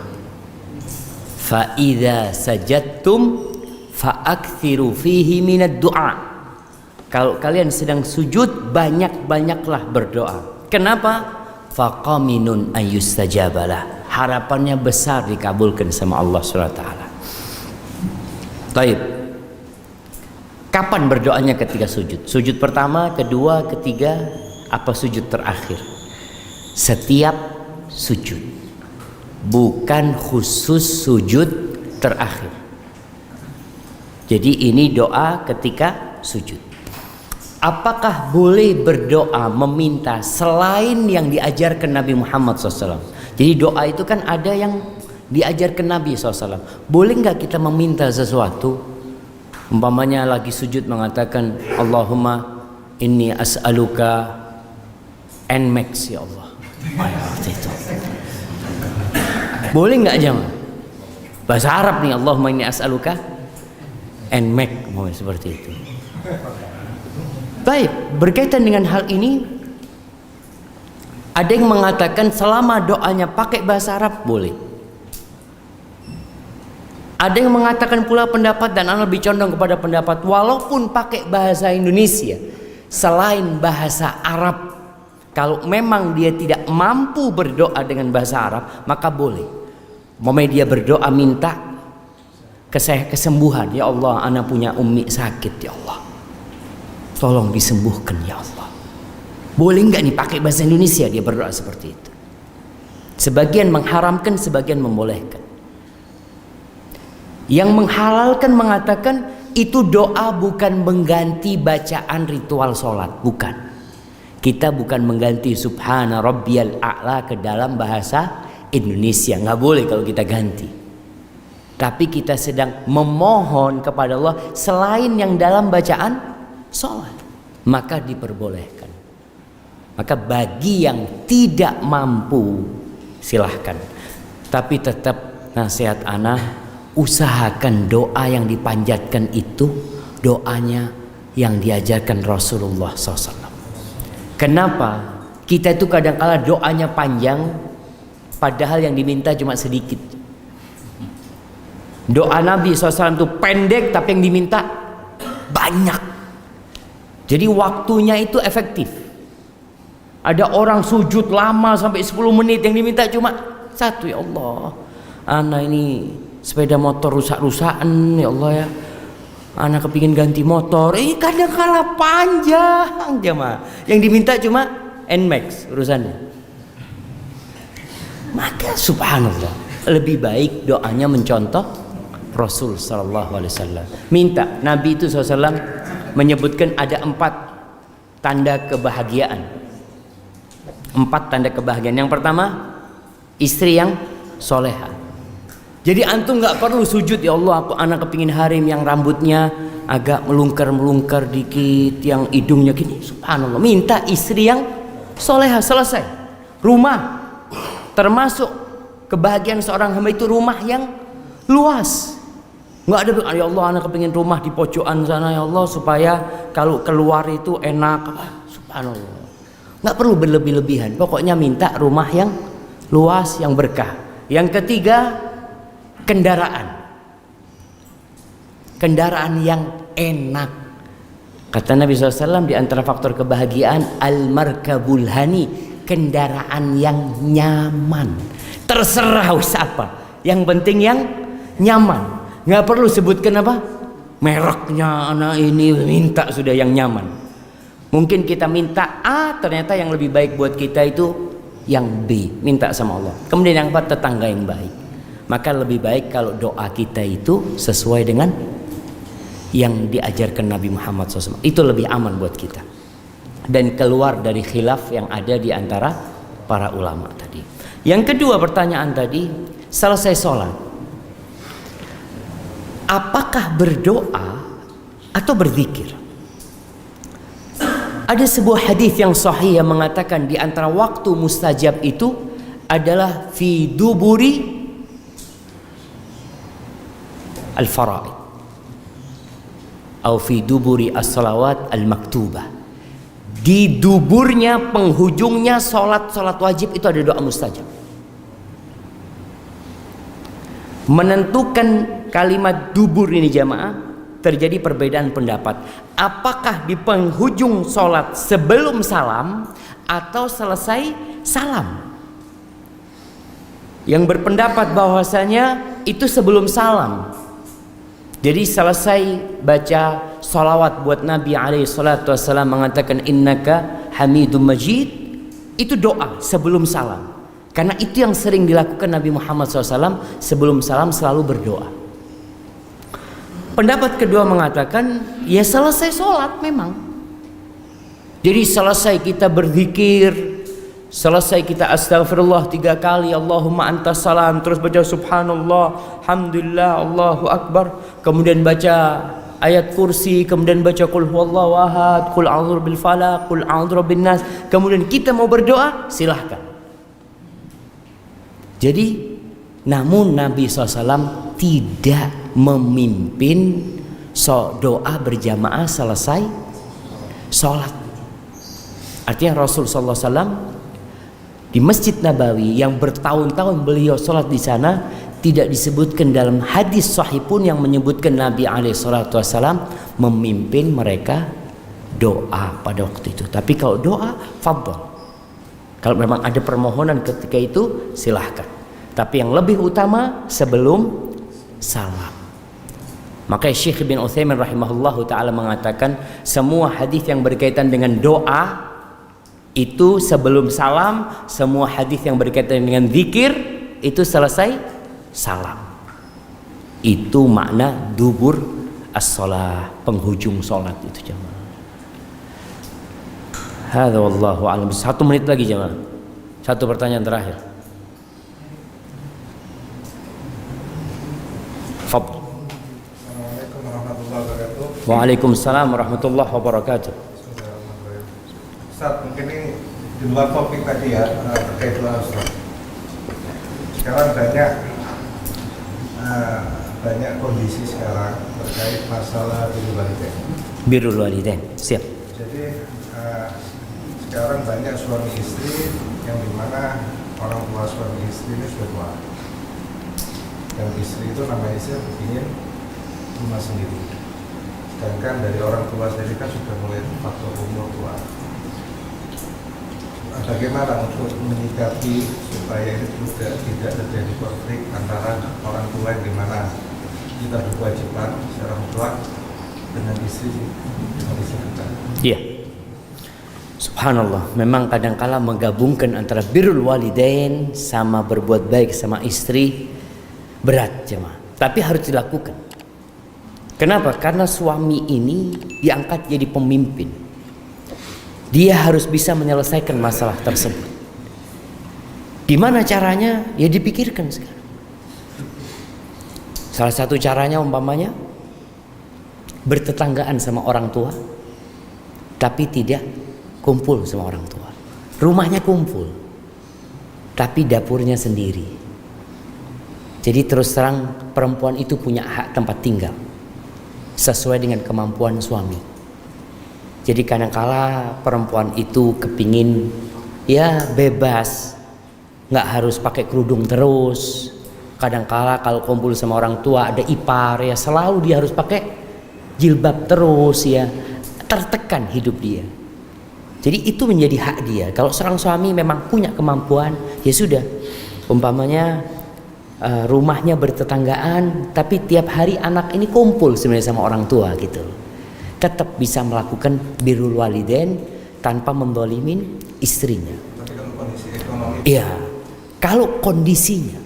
Fa idza sajadtum fa aktsiru fihi minad du'a. Kalau kalian sedang sujud, banyak-banyaklah berdoa. Kenapa? Faqaminun ayyustajabalah. Harapannya besar dikabulkan sama Allah SWT. Baik. Kapan berdoanya ketika sujud? Sujud pertama, kedua, ketiga, apa sujud terakhir? Setiap sujud. Bukan khusus sujud terakhir. Jadi ini doa ketika sujud. Apakah boleh berdoa meminta selain yang diajarkan Nabi Muhammad SAW? Jadi doa itu kan ada yang diajarkan Nabi SAW. Boleh nggak kita meminta sesuatu? Umpamanya lagi sujud mengatakan Allahumma inni as'aluka Nmax ya Allah. Itu. Boleh nggak jemaah? Bahasa Arab nih, Allahumma inni as'aluka Nmax, mau seperti itu. Baik, berkaitan dengan hal ini, ada yang mengatakan selama doanya pakai bahasa Arab boleh. Ada yang mengatakan pula pendapat, dan ana lebih condong kepada pendapat walaupun pakai bahasa Indonesia selain bahasa Arab, kalau memang dia tidak mampu berdoa dengan bahasa Arab, maka boleh. Momenya dia berdoa minta kesembuhan, ya Allah, ana punya ummi sakit ya Allah, tolong disembuhkan ya Allah. Boleh nggak nih pakai bahasa Indonesia dia berdoa seperti itu? Sebagian mengharamkan, sebagian membolehkan. Yang menghalalkan mengatakan itu doa bukan mengganti bacaan ritual sholat, bukan. Kita bukan mengganti subhana rabbiyal a'la ke dalam bahasa Indonesia, nggak boleh kalau kita ganti. Tapi kita sedang memohon kepada Allah selain yang dalam bacaan sholat, maka diperbolehkan. Maka bagi yang tidak mampu silahkan. Tapi tetap nasihat ana, usahakan doa yang dipanjatkan itu doanya yang diajarkan Rasulullah SAW. Kenapa? Kita itu kadang-kala doanya panjang, padahal yang diminta cuma sedikit. Doa Nabi SAW itu pendek, tapi yang diminta banyak. Jadi waktunya itu efektif. Ada orang sujud lama sampai 10 menit, yang diminta cuma satu. Ya Allah, ana ini sepeda motor rusak-rusakan, ya Allah ya. Ana kepingin ganti motor. Kadang-kala panjang jemaah. Yang diminta cuma NMAX urusannya. Maka subhanallah, lebih baik doanya mencontoh Rasul sallallahu alaihi wasallam. Minta Nabi itu SAW menyebutkan ada 4 tanda kebahagiaan. 4 tanda kebahagiaan. Yang pertama, istri yang soleha. Jadi antum nggak perlu sujud, ya Allah aku anak kepingin harim yang rambutnya agak melungker dikit, yang hidungnya gini. Subhanallah, minta istri yang soleha, selesai. Rumah, termasuk kebahagiaan seorang hamba itu rumah yang luas. Nggak ada, ya Allah anak kepingin rumah di pojokan sana ya Allah supaya kalau keluar itu enak. Subhanallah, nggak perlu berlebih-lebihan. Pokoknya minta rumah yang luas, yang berkah. Yang ketiga, kendaraan yang enak. Kata Nabi SAW, di antara faktor kebahagiaan al-markabul hani, kendaraan yang nyaman. Terserah apa, yang penting yang nyaman. Nggak perlu sebutkan apa mereknya, anak ini minta sudah yang nyaman. Mungkin kita minta A, ternyata yang lebih baik buat kita itu yang B, minta sama Allah. Kemudian yang keempat, tetangga yang baik. Maka lebih baik kalau doa kita itu sesuai dengan yang diajarkan Nabi Muhammad SAW. Itu lebih aman buat kita. Dan keluar dari khilaf yang ada di antara para ulama tadi. Yang kedua pertanyaan tadi, selesai sholat, apakah berdoa atau berzikir? Ada sebuah hadis yang sahih yang mengatakan di antara waktu mustajab itu adalah fi duburi al-fara'id atau fi duburi as-salawat al-maktubah. Di duburnya, penghujungnya salat wajib itu ada doa mustajab. Menentukan kalimat dubur ini jamaah, terjadi perbedaan pendapat. Apakah di penghujung salat sebelum salam atau selesai salam? Yang berpendapat bahwasanya itu sebelum salam. Jadi selesai baca salawat buat Nabi SAW mengatakan innaka hamidum majid, itu doa sebelum salam. Karena itu yang sering dilakukan Nabi Muhammad SAW, sebelum salam selalu berdoa. Pendapat kedua mengatakan ya selesai sholat memang. Jadi selesai kita berzikir, selesai kita astaghfirullah 3 kali, Allahumma antas salam, terus baca subhanallah, alhamdulillah, Allahu akbar, kemudian baca ayat kursi, kemudian baca qul huwallahu ahad, qul a'udzu bil falaq, qul a'udzu bin nas, kemudian kita mau berdoa, silahkan. Jadi namun Nabi SAW tidak memimpin doa berjamaah selesai sholat. Artinya Rasul SAW di Masjid Nabawi yang bertahun-tahun beliau sholat di sana, tidak disebutkan dalam hadis sahih pun yang menyebutkan Nabi SAW memimpin mereka doa pada waktu itu. Tapi kalau doa, fadhol. Kalau memang ada permohonan ketika itu, silahkan. Tapi yang lebih utama sebelum salam. Maka Syekh bin Utsaimin rahimahullahu ta'ala mengatakan semua hadis yang berkaitan dengan doa itu sebelum salam, semua hadis yang berkaitan dengan zikir itu selesai salam. Itu makna dubur as-shalah, penghujung salat itu jemaah. Hadza wallahu a'lam. 1 menit lagi jemaah. 1 pertanyaan terakhir. Fadl. Assalamualaikum warahmatullahi wabarakatuh. Waalaikumsalam warahmatullahi wabarakatuh. Ustaz, mungkin ini di luar topik tadi ya, terkait doa Ustaz. Sekarang banyak kondisi sekarang terkait masalah birrul walidain. Birrul walidain. Siap. Jadi sekarang banyak suami istri yang dimana orang tua suami istri ini sudah tua. Dan istri itu namanya istri ingin rumah sendiri. Sedangkan dari orang tua sendiri kan sudah mulai faktor umur tua. Bagaimana untuk menyikapi supaya ini tidak terjadi konflik antara orang tua yang dimana kita berkewajiban secara mutlak dengan istri kita. Iya. Subhanallah, memang kadangkala menggabungkan antara birrul walidain sama berbuat baik sama istri berat jemaah. Tapi harus dilakukan. Kenapa? Karena suami ini diangkat jadi pemimpin. Dia harus bisa menyelesaikan masalah tersebut. Gimana caranya? Ya dipikirkan sekarang. Salah satu caranya umpamanya bertetanggaan sama orang tua, tapi tidak kumpul sama orang tua. Rumahnya kumpul, tapi dapurnya sendiri. Jadi terus terang perempuan itu punya hak tempat tinggal sesuai dengan kemampuan suami. Jadi kadangkala perempuan itu kepingin ya bebas, nggak harus pakai kerudung terus. Kadangkala kalau kumpul sama orang tua ada ipar ya selalu dia harus pakai jilbab terus ya, tertekan hidup dia. Jadi itu menjadi hak dia. Kalau seorang suami memang punya kemampuan ya sudah, umpamanya rumahnya bertetanggaan tapi tiap hari anak ini kumpul sebenarnya sama orang tua gitu, tetap bisa melakukan birrul walidain tanpa mendolimin istrinya. Tapi kalau kondisi ekonomi, Iya, kalau kondisinya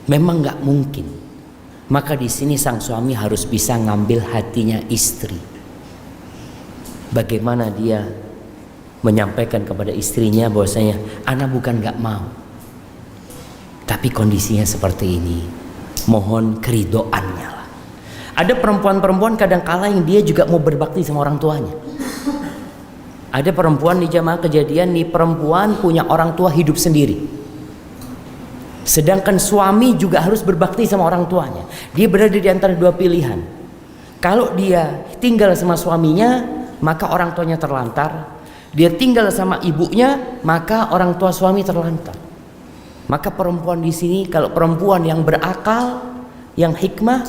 memang nggak mungkin, maka di sini sang suami harus bisa ngambil hatinya istri. Bagaimana dia menyampaikan kepada istrinya bahwasanya anak bukan nggak mau, tapi kondisinya seperti ini, mohon keridoannya lah. Ada perempuan-perempuan kadang-kala yang dia juga mau berbakti sama orang tuanya. Ada perempuan di jamaah kejadian nih, perempuan punya orang tua hidup sendiri, sedangkan suami juga harus berbakti sama orang tuanya. Dia berada di antara dua pilihan. Kalau dia tinggal sama suaminya, maka orang tuanya terlantar. Dia tinggal sama ibunya, maka orang tua suami terlantar. Maka perempuan di sini, kalau perempuan yang berakal, yang hikmah,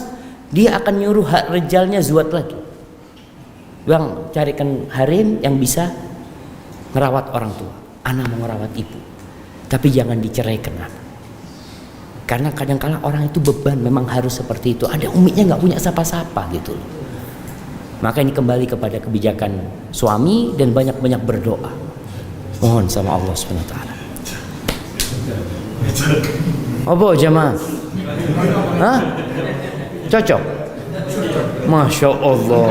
dia akan nyuruh hak rejalnya zuat lagi. Bang, carikan harim yang bisa merawat orang tua. Anak mau merawat ibu, tapi jangan diceraikan anak. Karena kadang-kala orang itu beban, memang harus seperti itu. Ada umiknya nggak punya siapa-siapa gitu loh. Maka ini kembali kepada kebijakan suami dan banyak-banyak berdoa. Mohon sama Allah SWT. Apa jemaah? Hah? Cocok? Masya Allah.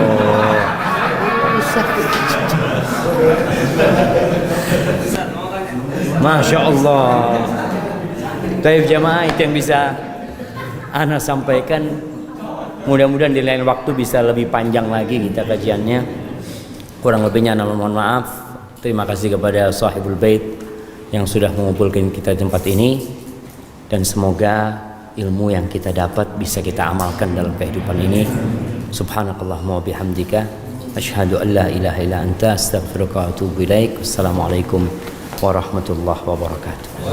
Masya Allah. Taib jemaah, itu yang bisa ana sampaikan. Mudah-mudahan di lain waktu bisa lebih panjang lagi kita kajiannya. Kurang lebihnya ana mohon maaf. Terima kasih kepada Sahibul Bait yang sudah mengumpulkan kita di tempat ini, dan semoga ilmu yang kita dapat bisa kita amalkan dalam kehidupan ini. Subhanakallahumma wa bihamdika asyhadu an la ilaha illa anta astaghfiruka wa atubu ilaik. Wassalamualaikum warahmatullahi wabarakatuh.